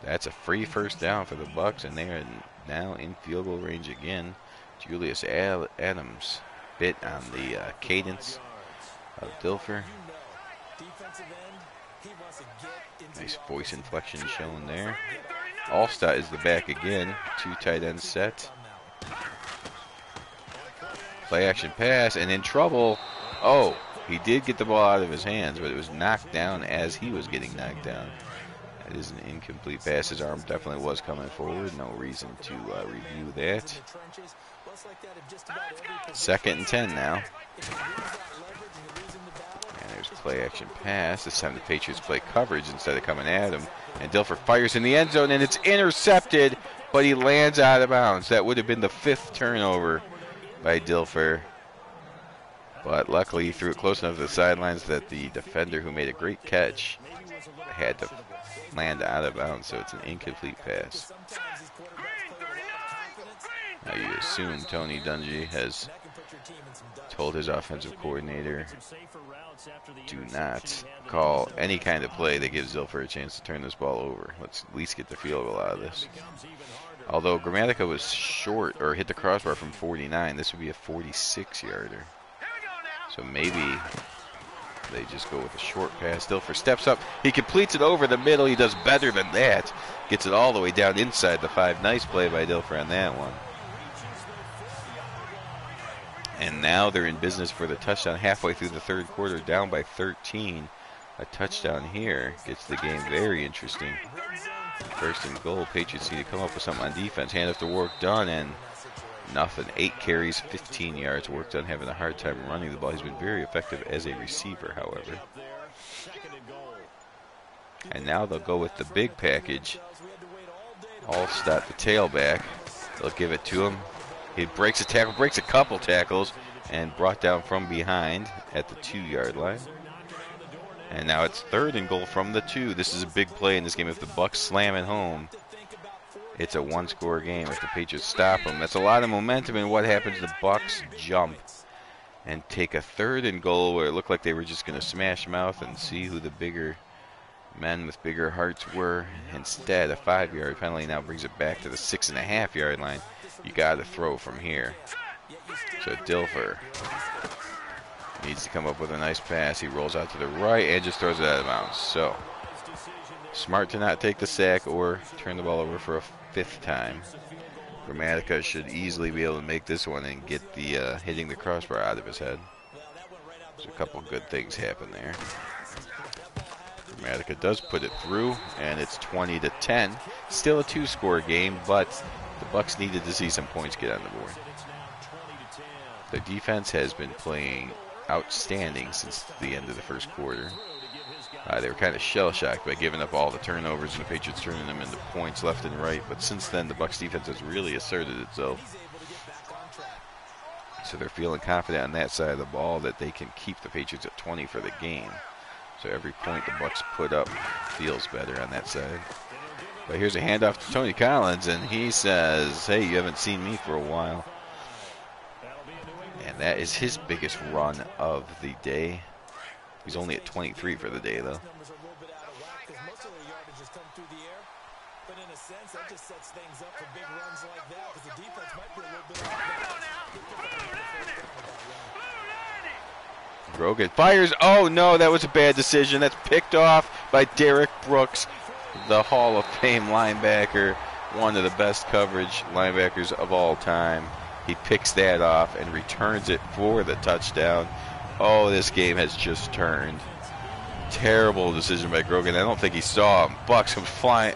That's a free first down for the Bucks, and they are now in field goal range again. Julius Adams bit on the cadence of Dilfer. Nice voice inflection shown there. Allstott is the back again. 2 tight end set. Play action pass, and in trouble. Oh, he did get the ball out of his hands, but it was knocked down as he was getting knocked down. That is an incomplete pass. His arm definitely was coming forward. No reason to review that. 2nd and 10 now. And there's play action pass. This time the Patriots play coverage instead of coming at him. And Dilfer fires in the end zone, and it's intercepted, but he lands out of bounds. That would have been the 5th turnover by Dilfer. But luckily he threw it close enough to the sidelines that the defender, who made a great catch, had to land out of bounds, so it's an incomplete pass. Now you assume Tony Dungy has told his offensive coordinator, do not call any kind of play that gives Dilfer a chance to turn this ball over. Let's at least get the field goal out of this. Although Gramatica was short, or hit the crossbar from 49, this would be a 46-yarder. So maybe they just go with a short pass. Dilfer steps up. He completes it over the middle. He does better than that. Gets it all the way down inside the 5. Nice play by Dilfer on that one. And now they're in business for the touchdown halfway through the third quarter, down by 13. A touchdown here gets the game very interesting. 1st and goal. Patriots need to come up with something on defense. Hand off the work done, and nothing. 8 carries, 15 yards. Work done having a hard time running the ball. He's been very effective as a receiver, however. And now they'll go with the big package. Allstott, the tailback. They'll give it to him. He breaks a tackle, breaks a couple tackles, and brought down from behind at the 2-yard line. And now it's 3rd and goal from the 2. This is a big play in this game. If the Bucks slam it home, it's a 1-score game. If the Patriots stop them, that's a lot of momentum. And what happens? The Bucks jump and take a 3rd and goal where it looked like they were just going to smash mouth and see who the bigger men with bigger hearts were. Instead, a 5-yard penalty now brings it back to the 6.5-yard line. You got to throw from here. So Dilfer needs to come up with a nice pass. He rolls out to the right and just throws it out of bounds. So smart to not take the sack or turn the ball over for a 5th time. Gramatica should easily be able to make this one and get the hitting the crossbar out of his head. There's a couple good things happen there. Gramatica does put it through, and it's 20-10. Still a 2-score game, but the Bucks needed to see some points get on the board. The defense has been playing outstanding since the end of the first quarter. They were kind of shell-shocked by giving up all the turnovers and the Patriots turning them into points left and right. But since then, the Bucks defense has really asserted itself. So they're feeling confident on that side of the ball that they can keep the Patriots at 20 for the game. So every point the Bucks put up feels better on that side. But here's a handoff to Tony Collins, and he says, hey, you haven't seen me for a while. And that is his biggest run of the day. He's only at 23 for the day, though. just sets things up for big runs like that because the defense might be a little bit off. Grogan fires. Oh, no, that was a bad decision. That's picked off by Derek Brooks, the Hall of Fame linebacker, one of the best coverage linebackers of all time. He picks that off and returns it for the touchdown. Oh, this game has just turned. Terrible decision by Grogan. I don't think he saw him. Brooks comes flying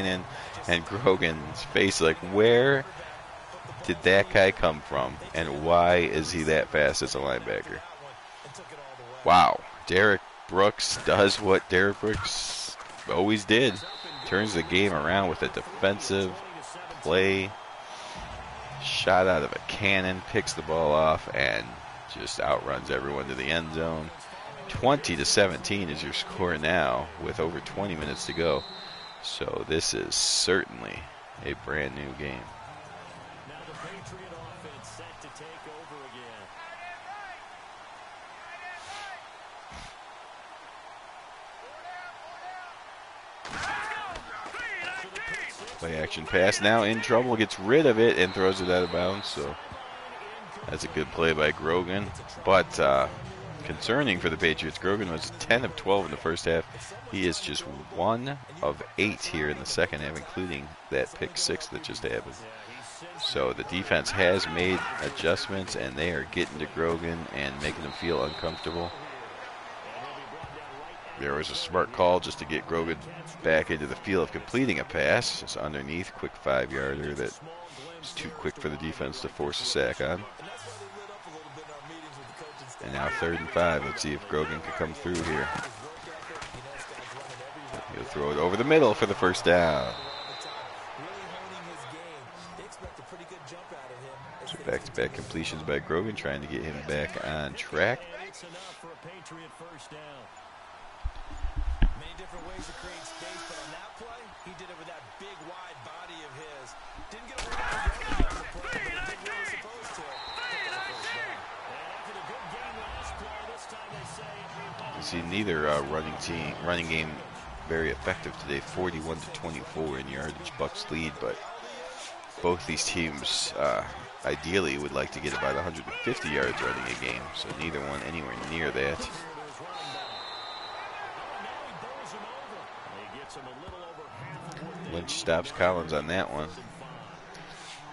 in, and Grogan's face like, where did that guy come from, and why is he that fast as a linebacker? Wow. Derek Brooks does what Derek Brooks always did. Turns the game around with a defensive play. Shot out of a cannon, picks the ball off, and just outruns everyone to the end zone. 20-17 is your score now with over 20 minutes to go. So this is certainly a brand new game. Now the Patriot offense set to take over again. Play action pass now in trouble, gets rid of it and throws it out of bounds. So that's a good play by Grogan. But concerning for the Patriots, Grogan was 10 of 12 in the first half. He is just 1 of 8 here in the second half, including that pick 6 that just happened. So the defense has made adjustments, and they are getting to Grogan and making him feel uncomfortable. There was a smart call just to get Grogan back into the feel of completing a pass. Just underneath, quick 5-yarder that was too quick for the defense to force a sack on. And now 3rd and 5. Let's see if Grogan can come through here. He'll throw it over the middle for the first down. So back-to-back completions by Grogan, trying to get him back on track. Many different ways to create space, but on that play, he did it with that big, wide body of his. Didn't get a whole lot of ground on the play, but he did what he was supposed to. And after the good game last play, this time they say... You see neither running game very effective today. 41-24 in yardage, Bucks lead, but both these teams ideally would like to get about 150 yards running a game, so neither one anywhere near that. Lynch stops Collins on that one.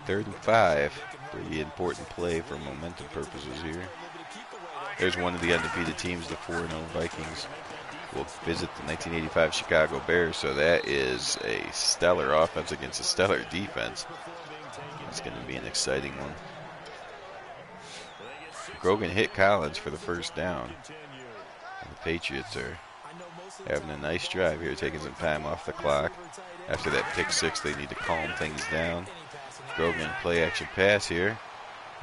3rd and 5. Pretty important play for momentum purposes here. There's one of the undefeated teams, the 4-0 Vikings, will visit the 1985 Chicago Bears. So that is a stellar offense against a stellar defense. It's going to be an exciting one. Grogan hit Collins for the first down. And the Patriots are having a nice drive here, taking some time off the clock. After that pick 6, they need to calm things down. Grogan play action pass here.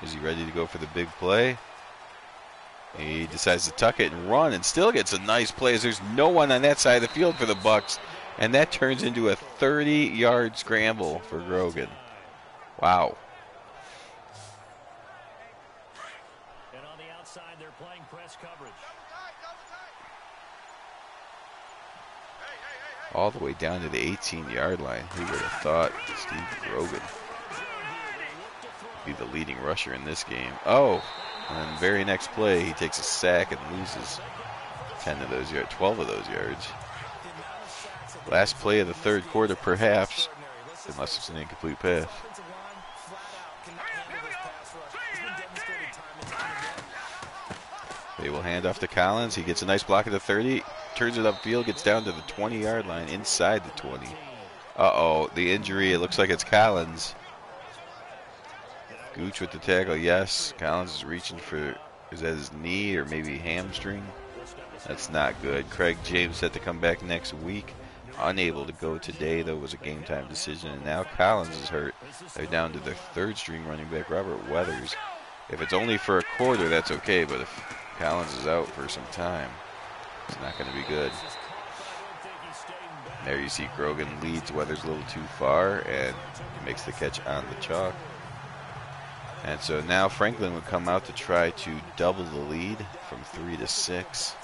Is he ready to go for the big play? He decides to tuck it and run and still gets a nice play as there's no one on that side of the field for the Bucks. And that turns into a 30-yard scramble for Grogan. Wow. And on the outside, they're playing press coverage. All the way down to the 18-yard line. Who would have thought Steve Grogan would be the leading rusher in this game? Oh, and the very next play, he takes a sack and loses 10 of those yards, 12 of those yards. Last play of the third quarter, perhaps, unless it's an incomplete pass. They will hand off to Collins. He gets a nice block at the 30, turns it upfield, gets down to the 20-yard line, inside the 20. Uh-oh, the injury, it looks like it's Collins. Gooch with the tackle, yes. Collins is reaching for, is that his knee or maybe hamstring? That's not good. Craig James set to come back next week. Unable to go today, though, was a game-time decision. And now Collins is hurt. They're down to their third-string running back, Robert Weathers. If it's only for a quarter, that's okay, but if Collins is out for some time, it's not going to be good. There you see Grogan leads Weathers a little too far, and he makes the catch on the chalk. And so now Franklin would come out to try to double the lead from 3 to 6.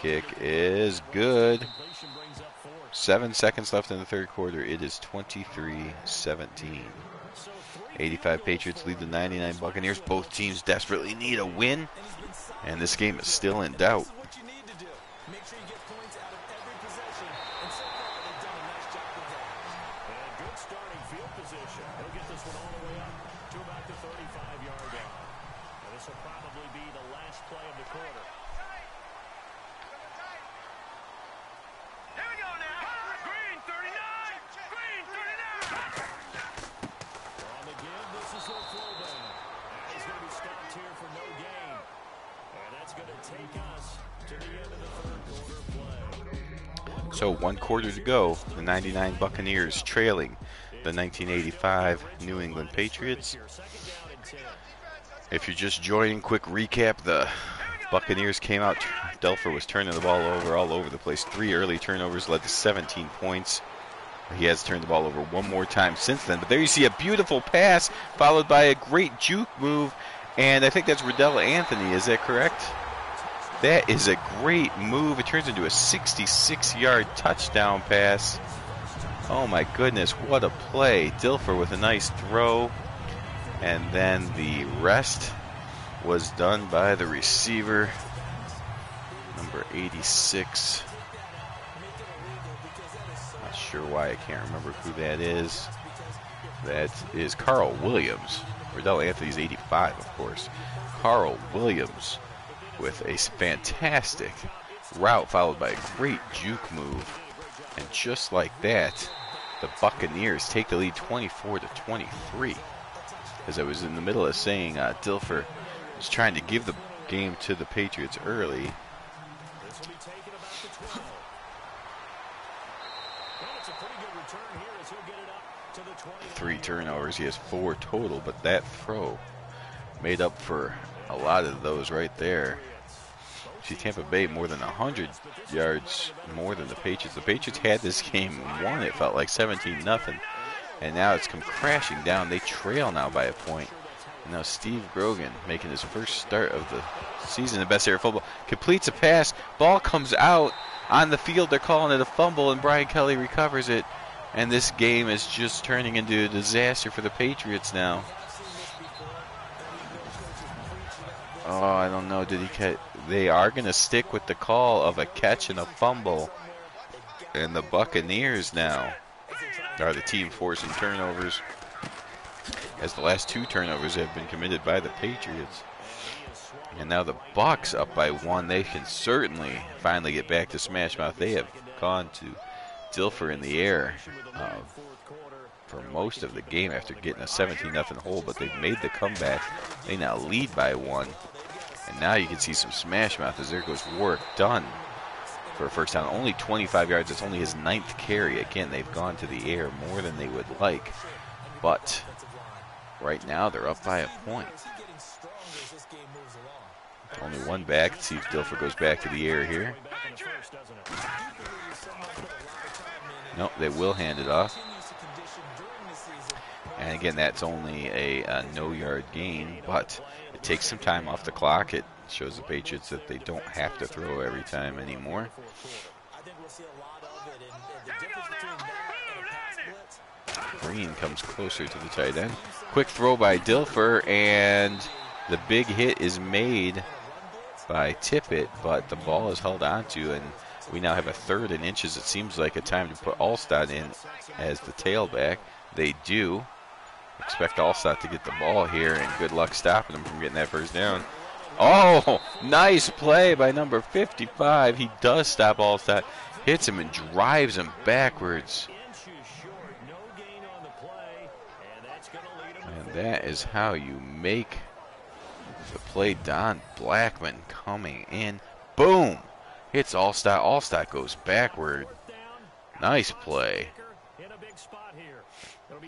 kick is good. 7 seconds left in the third quarter. It is 23-17. 85 Patriots lead the 99 Buccaneers. Both teams desperately need a win, and this game is still in doubt. So 1 quarter to go. The 99 Buccaneers trailing the 1985 New England Patriots. If you're just joining, quick recap. The Buccaneers came out. Delfer was turning the ball over all over the place. 3 early turnovers led to 17 points. He has turned the ball over one more time since then. But there you see a beautiful pass followed by a great juke move. And I think that's Riddell Anthony. Is that correct? That is a great move. It turns into a 66-yard touchdown pass. Oh my goodness, what a play. Dilfer with a nice throw. And then the rest was done by the receiver, number 86. Not sure why I can't remember who that is. That is Carl Williams. Riddell Anthony's 85, of course. Carl Williams with a fantastic route followed by a great juke move. And just like that, the Buccaneers take the lead 24-23. As I was in the middle of saying, Dilfer was trying to give the game to the Patriots early. 3 turnovers. He has 4 total, but that throw made up for a lot of those right there. See, Tampa Bay more than 100 yards more than the Patriots. The Patriots had this game won, it felt like 17-0, and now it's come crashing down. They trail now by a point. And now Steve Grogan, making his first start of the season, the best era of football, completes a pass. Ball comes out on the field. They're calling it a fumble, and Brian Kelly recovers it. And this game is just turning into a disaster for the Patriots now. Oh, I don't know. Did he catch? They are going to stick with the call of a catch and a fumble. And the Buccaneers now are the team forcing turnovers, as the last 2 turnovers have been committed by the Patriots. And now the Bucs up by 1. They can certainly finally get back to smash mouth. They have gone to Dilfer in the air for most of the game after getting a 17-0 hole, but they've made the comeback. They now lead by 1. And now you can see some smash mouth as there goes Warwick Dunn for a first down. Only 25 yards. It's only his 9th carry. Again, they've gone to the air more than they would like. But right now they're up by a point. Only 1 back. Let's see if Dilfer goes back to the air here. Nope, they will hand it off. And again, that's only a no-yard gain, but it takes some time off the clock. It shows the Patriots that they don't have to throw every time anymore. Green comes closer to the tight end. Quick throw by Dilfer, and the big hit is made by Tippett, but the ball is held onto, and we now have a 3rd and inches. It seems like a time to put Alstott in as the tailback. They do. Expect Alstott to get the ball here, and good luck stopping him from getting that first down. Oh, nice play by number 55. He does stop Alstott, hits him and drives him backwards. And that is how you make the play. Don Blackman coming in. Boom! Hits Alstott. Alstott goes backward. Nice play.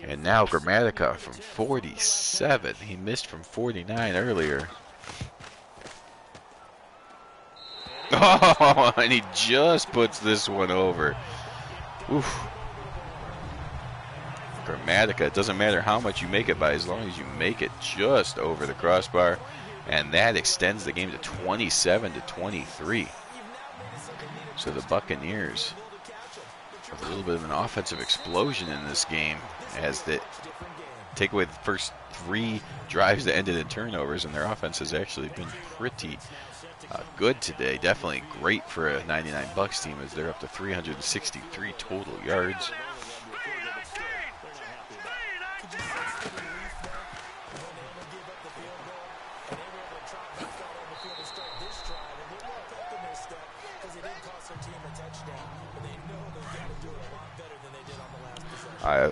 And now Gramatica from 47. He missed from 49 earlier. Oh, and he just puts this one over. Oof. Gramatica, it doesn't matter how much you make it by, as long as you make it just over the crossbar. And that extends the game to 27-23. So the Buccaneers with a little bit of an offensive explosion in this game as they take away the first 3 drives that ended in turnovers, and their offense has actually been pretty good today. Definitely great for a 99 Bucks team as they're up to 363 total yards.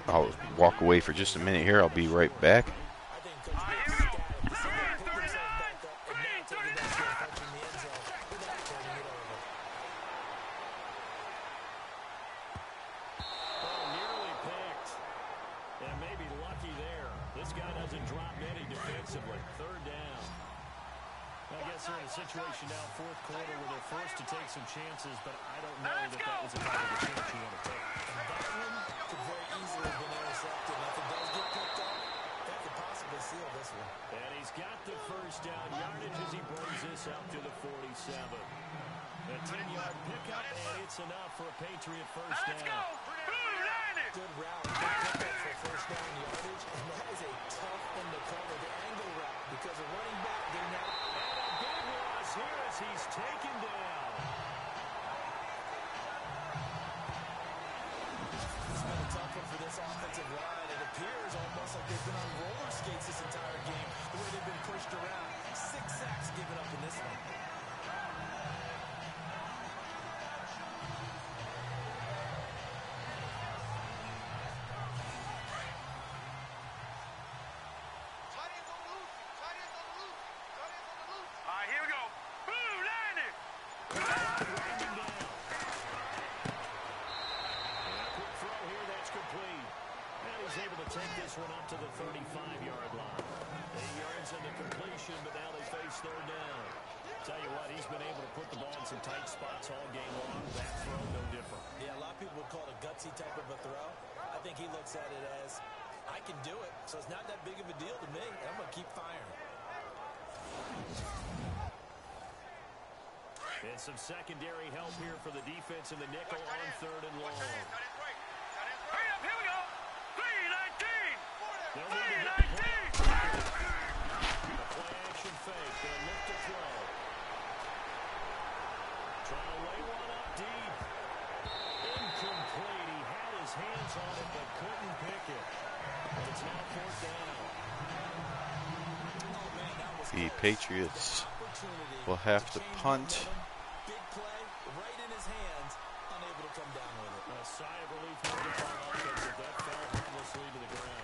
I'll walk away for just a minute here. I'll be right back. Situation now, fourth quarter, where they're forced to take some chances, but I don't know that was a kind of a chance you want to take. And that one could very easily have been intercepted. And if it does get picked up, that could possibly seal this one. And he's got the first down yardage as he brings this out to the 47. A 10-yard pickup, and it's enough for a Patriot first down. Good route, good pickup for first down yardage, and that is a tough one to cover, the angle route, because a running back didn't have. Here as he's taken down. It's been a tough one for this offensive line. It appears almost like they've been on roller skates this entire game, the way they've been pushed around. 6 sacks given up in this one. Take this one up to the 35-yard line. 8 yards in the completion, but now they face third down. Tell you what, he's been able to put the ball in some tight spots all game long. That throw, no different. Yeah, a lot of people would call it a gutsy type of a throw. I think he looks at it as, I can do it, so it's not that big of a deal to me. I'm going to keep firing. And some secondary help here for the defense in the nickel on third and long. Hurry up, here we go. 3-19. They'll need to get the play action fake. They'll look to throw. Trying to lay one up deep. Incomplete. He had his hands on it but couldn't pick it. It's now fourth down. The Patriots will have to punt. Big play right in his hands. Unable to come down with it. A sigh of relief for the offense if that fell harmlessly to the ground.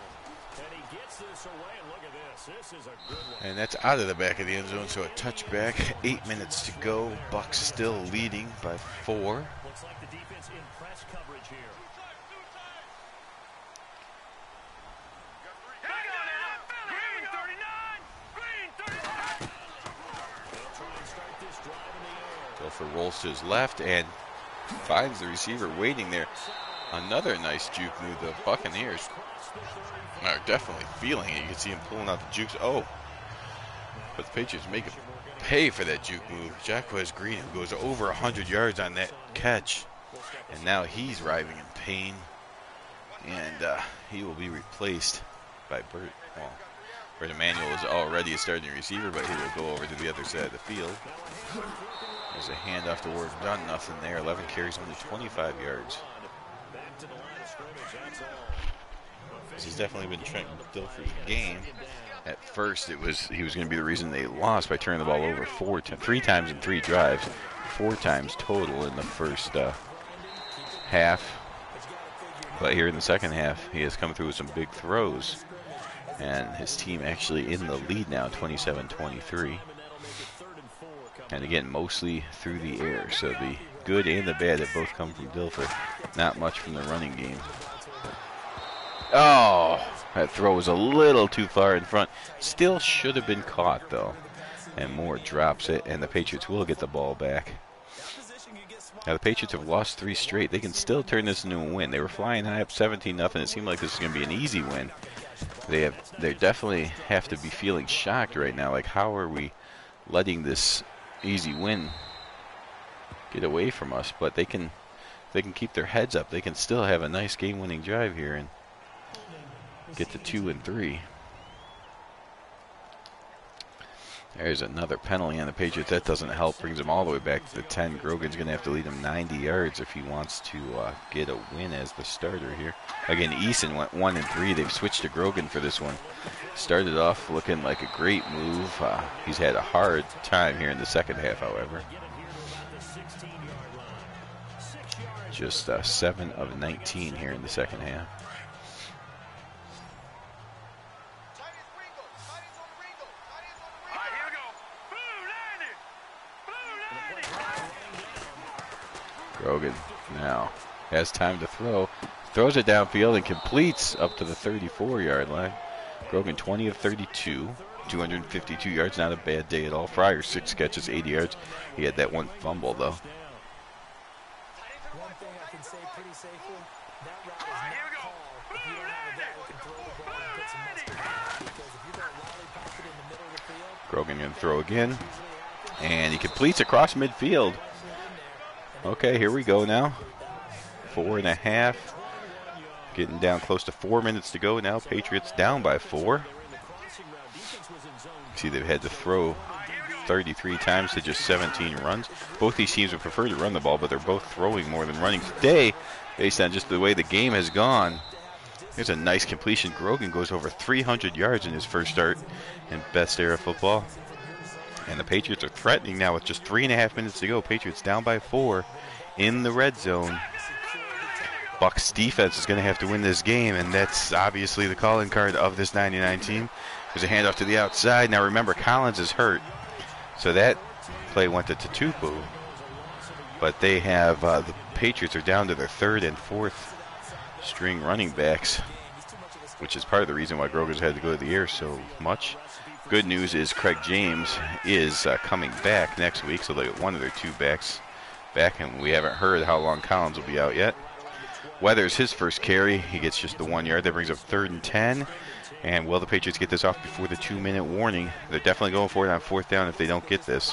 And he gets this away, and look at this. This is a good one. And that's out of the back of the end zone, so a touchback. 8 minutes to go. Bucks still leading by 4. Looks like the defense in press coverage here. Green 39. Green 39. They'll try and start this drive in the air. Gopher rolls to his left and finds the receiver waiting there. Another nice juke move. The Buccaneers are definitely feeling it. You can see him pulling out the jukes. Oh, but the Patriots make him pay for that juke move. Jacquez Green, who goes over 100 yards on that catch, and now he's writhing in pain, and he will be replaced by Bert. Well, Bert Emanuel is already a starting receiver, but he will go over to the other side of the field. There's a handoff to Ward. Done nothing there. 11 carries, only 25 yards. This has definitely been Trent Dilfer's game. At first, he was going to be the reason they lost by turning the ball over 3 times in 3 drives, 4 times total in the first half. But here in the second half, he has come through with some big throws, and his team actually in the lead now, 27-23. And again, mostly through the air. So the good and the bad have both come from Dilfer. Not much from the running game. Oh, that throw was a little too far in front. Still should have been caught, though. And Moore drops it, and the Patriots will get the ball back. Now, the Patriots have lost 3 straight. They can still turn this into a win. They were flying high up 17-0. It seemed like this was going to be an easy win. They definitely have to be feeling shocked right now. Like, how are we letting this easy win get away from us, but they can keep their heads up. They can still have a nice game-winning drive here and get to 2 and 3. There's another penalty on the Patriots. That doesn't help. Brings them all the way back to the 10. Grogan's going to have to lead them 90 yards if he wants to get a win as the starter here. Again, Eason went 1 and 3. They've switched to Grogan for this one. Started off looking like a great move. He's had a hard time here in the second half, however. Just 7 of 19 here in the second half. Grogan now has time to throw. Throws it downfield and completes up to the 34-yard line. Grogan 20 of 32, 252 yards. Not a bad day at all. Fryer 6 catches, 80 yards. He had that one fumble, though. One thing I can say pretty safely, that route is not called if you don't have a guy who can throw the ball and put some mustard on it. Because if you're going to lollipop it in the middle of the field, Grogan going to throw again. And he completes across midfield. Okay, here we go now. 4.5. Getting down close to 4 minutes to go now. Patriots down by 4. See, they've had to throw 33 times to just 17 runs. Both these teams would prefer to run the ball, but they're both throwing more than running today based on just the way the game has gone. Here's a nice completion. Grogan goes over 300 yards in his first start in best era football. And the Patriots are threatening now with just 3.5 minutes to go. Patriots down by 4 in the red zone. Bucs defense is going to have to win this game, and that's obviously the calling card of this 99 team. There's a handoff to the outside. Now remember, Collins is hurt, so that play went to Tupu. But they have the Patriots are down to their 3rd and 4th string running backs, which is part of the reason why Grogan's had to go to the air so much. Good news is Craig James is coming back next week, so they get one of their 2 backs back, and we haven't heard how long Collins will be out yet. Weathers his first carry. He gets just the 1 yard. That brings up 3rd and 10. And will the Patriots get this off before the 2-minute warning? They're definitely going for it on 4th down if they don't get this.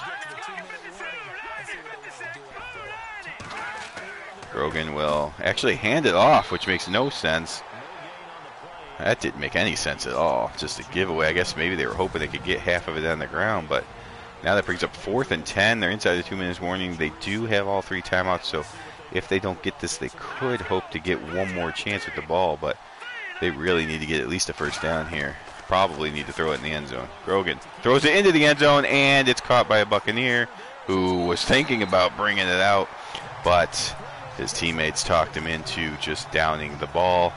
Grogan will actually hand it off, which makes no sense. That didn't make any sense at all. Just a giveaway. I guess maybe they were hoping they could get half of it on the ground, but now that brings up 4th and 10. They're inside the 2 minutes warning. They do have all 3 timeouts, so if they don't get this, they could hope to get one more chance at the ball, but they really need to get at least a first down here. Probably need to throw it in the end zone. Grogan throws it into the end zone, and it's caught by a Buccaneer who was thinking about bringing it out, but his teammates talked him into just downing the ball.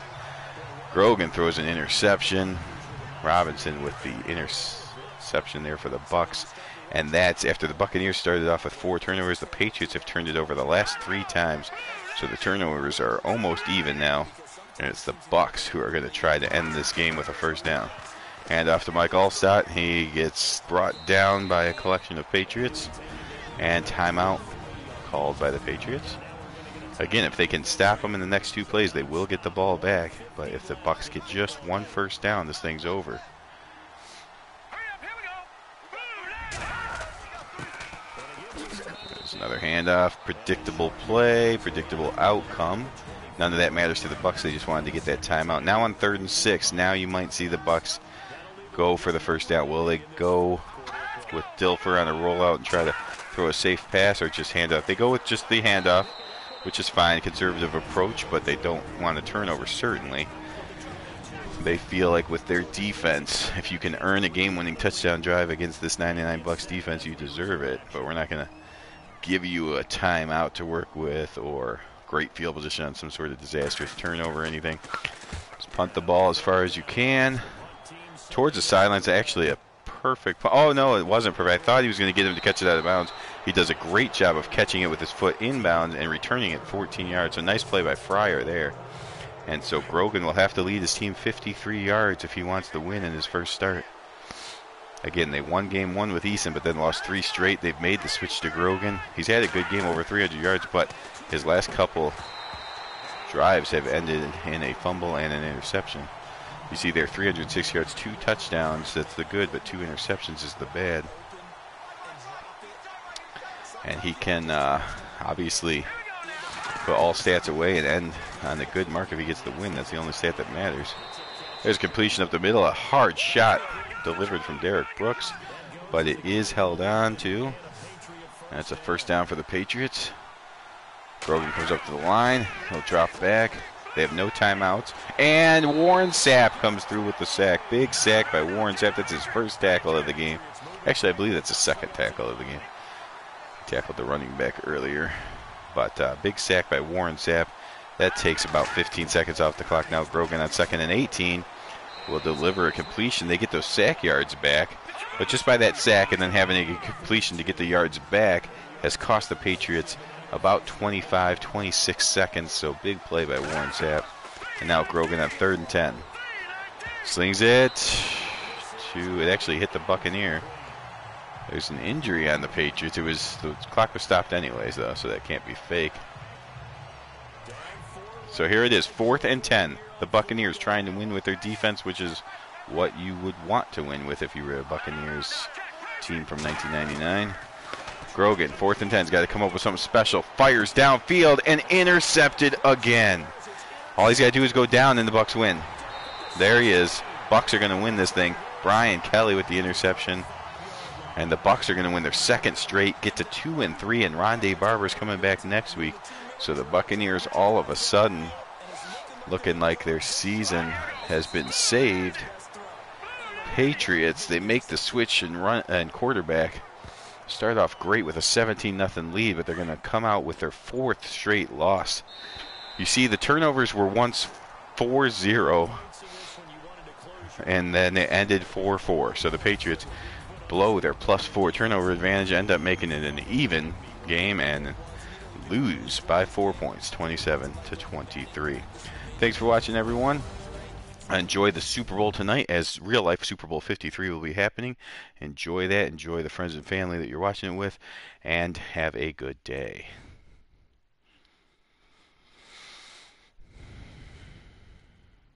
Grogan throws an interception. Robinson with the interception there for the Bucs. And that's after the Buccaneers started off with 4 turnovers. The Patriots have turned it over the last 3 times. So the turnovers are almost even now. And it's the Bucs who are going to try to end this game with a first down. Hand off to Mike Allstott. He gets brought down by a collection of Patriots. And timeout called by the Patriots. Again, if they can stop them in the next 2 plays, they will get the ball back. But if the Bucs get just 1 first down, this thing's over. There's another handoff. Predictable play, predictable outcome. None of that matters to the Bucs. They just wanted to get that timeout. Now on 3rd and 6, now you might see the Bucs go for the first down. Will they go with Dilfer on a rollout and try to throw a safe pass, or just hand off? They go with just the handoff, which is fine, conservative approach, but they don't want a turnover, certainly. They feel like with their defense, if you can earn a game-winning touchdown drive against this 99 Bucs defense, you deserve it. But we're not going to give you a timeout to work with or great field position on some sort of disastrous turnover or anything. Just punt the ball as far as you can. Towards the sidelines, actually a perfect. Oh, no, it wasn't perfect. I thought he was going to get him to catch it out of bounds. He does a great job of catching it with his foot inbound and returning it 14 yards. A nice play by Fryer there. And so Grogan will have to lead his team 53 yards if he wants to win in his first start. Again, they won game 1 with Eason, but then lost 3 straight. They've made the switch to Grogan. He's had a good game, over 300 yards, but his last couple drives have ended in a fumble and an interception. You see there, 306 yards, 2 touchdowns. That's the good, but 2 interceptions is the bad. And he can obviously put all stats away and end on the good mark if he gets the win. That's the only stat that matters. There's completion up the middle. A hard shot delivered from Derek Brooks, but it is held on to. That's a first down for the Patriots. Grogan comes up to the line. He'll drop back. They have no timeouts. And Warren Sapp comes through with the sack. Big sack by Warren Sapp. That's his first tackle of the game. Actually, I believe that's his second tackle of the game. Tackled the running back earlier. But big sack by Warren Sapp. That takes about 15 seconds off the clock. Now Grogan on 2nd and 18 will deliver a completion. They get those sack yards back. But just by that sack and then having a completion to get the yards back has cost the Patriots about 25, 26 seconds. So big play by Warren Sapp. And now Grogan on 3rd and 10. Slings it. It actually hit the Buccaneer. There's an injury on the Patriots. The clock was stopped anyways, though, so that can't be fake. So here it is, 4th and 10. The Buccaneers trying to win with their defense, which is what you would want to win with if you were a Buccaneers team from 1999. Grogan, 4th and 10's got to come up with something special. Fires downfield and intercepted again. All he's got to do is go down and the Bucs win. There he is. Bucs are going to win this thing. Brian Kelly with the interception. And the Bucs are going to win their 2nd straight, get to 2-3, and Rondé Barber's coming back next week. So the Buccaneers all of a sudden looking like their season has been saved. Patriots, they make the switch and quarterback. Start off great with a 17-0 lead, but they're going to come out with their 4th straight loss. You see, the turnovers were once 4-0, and then it ended 4-4. So the Patriots blow their +4 turnover advantage, end up making it an even game, and lose by 4 points, 27-23. Thanks for watching, everyone. Enjoy the Super Bowl tonight, as real life Super Bowl 53 will be happening. Enjoy that. Enjoy the friends and family that you're watching it with, and have a good day.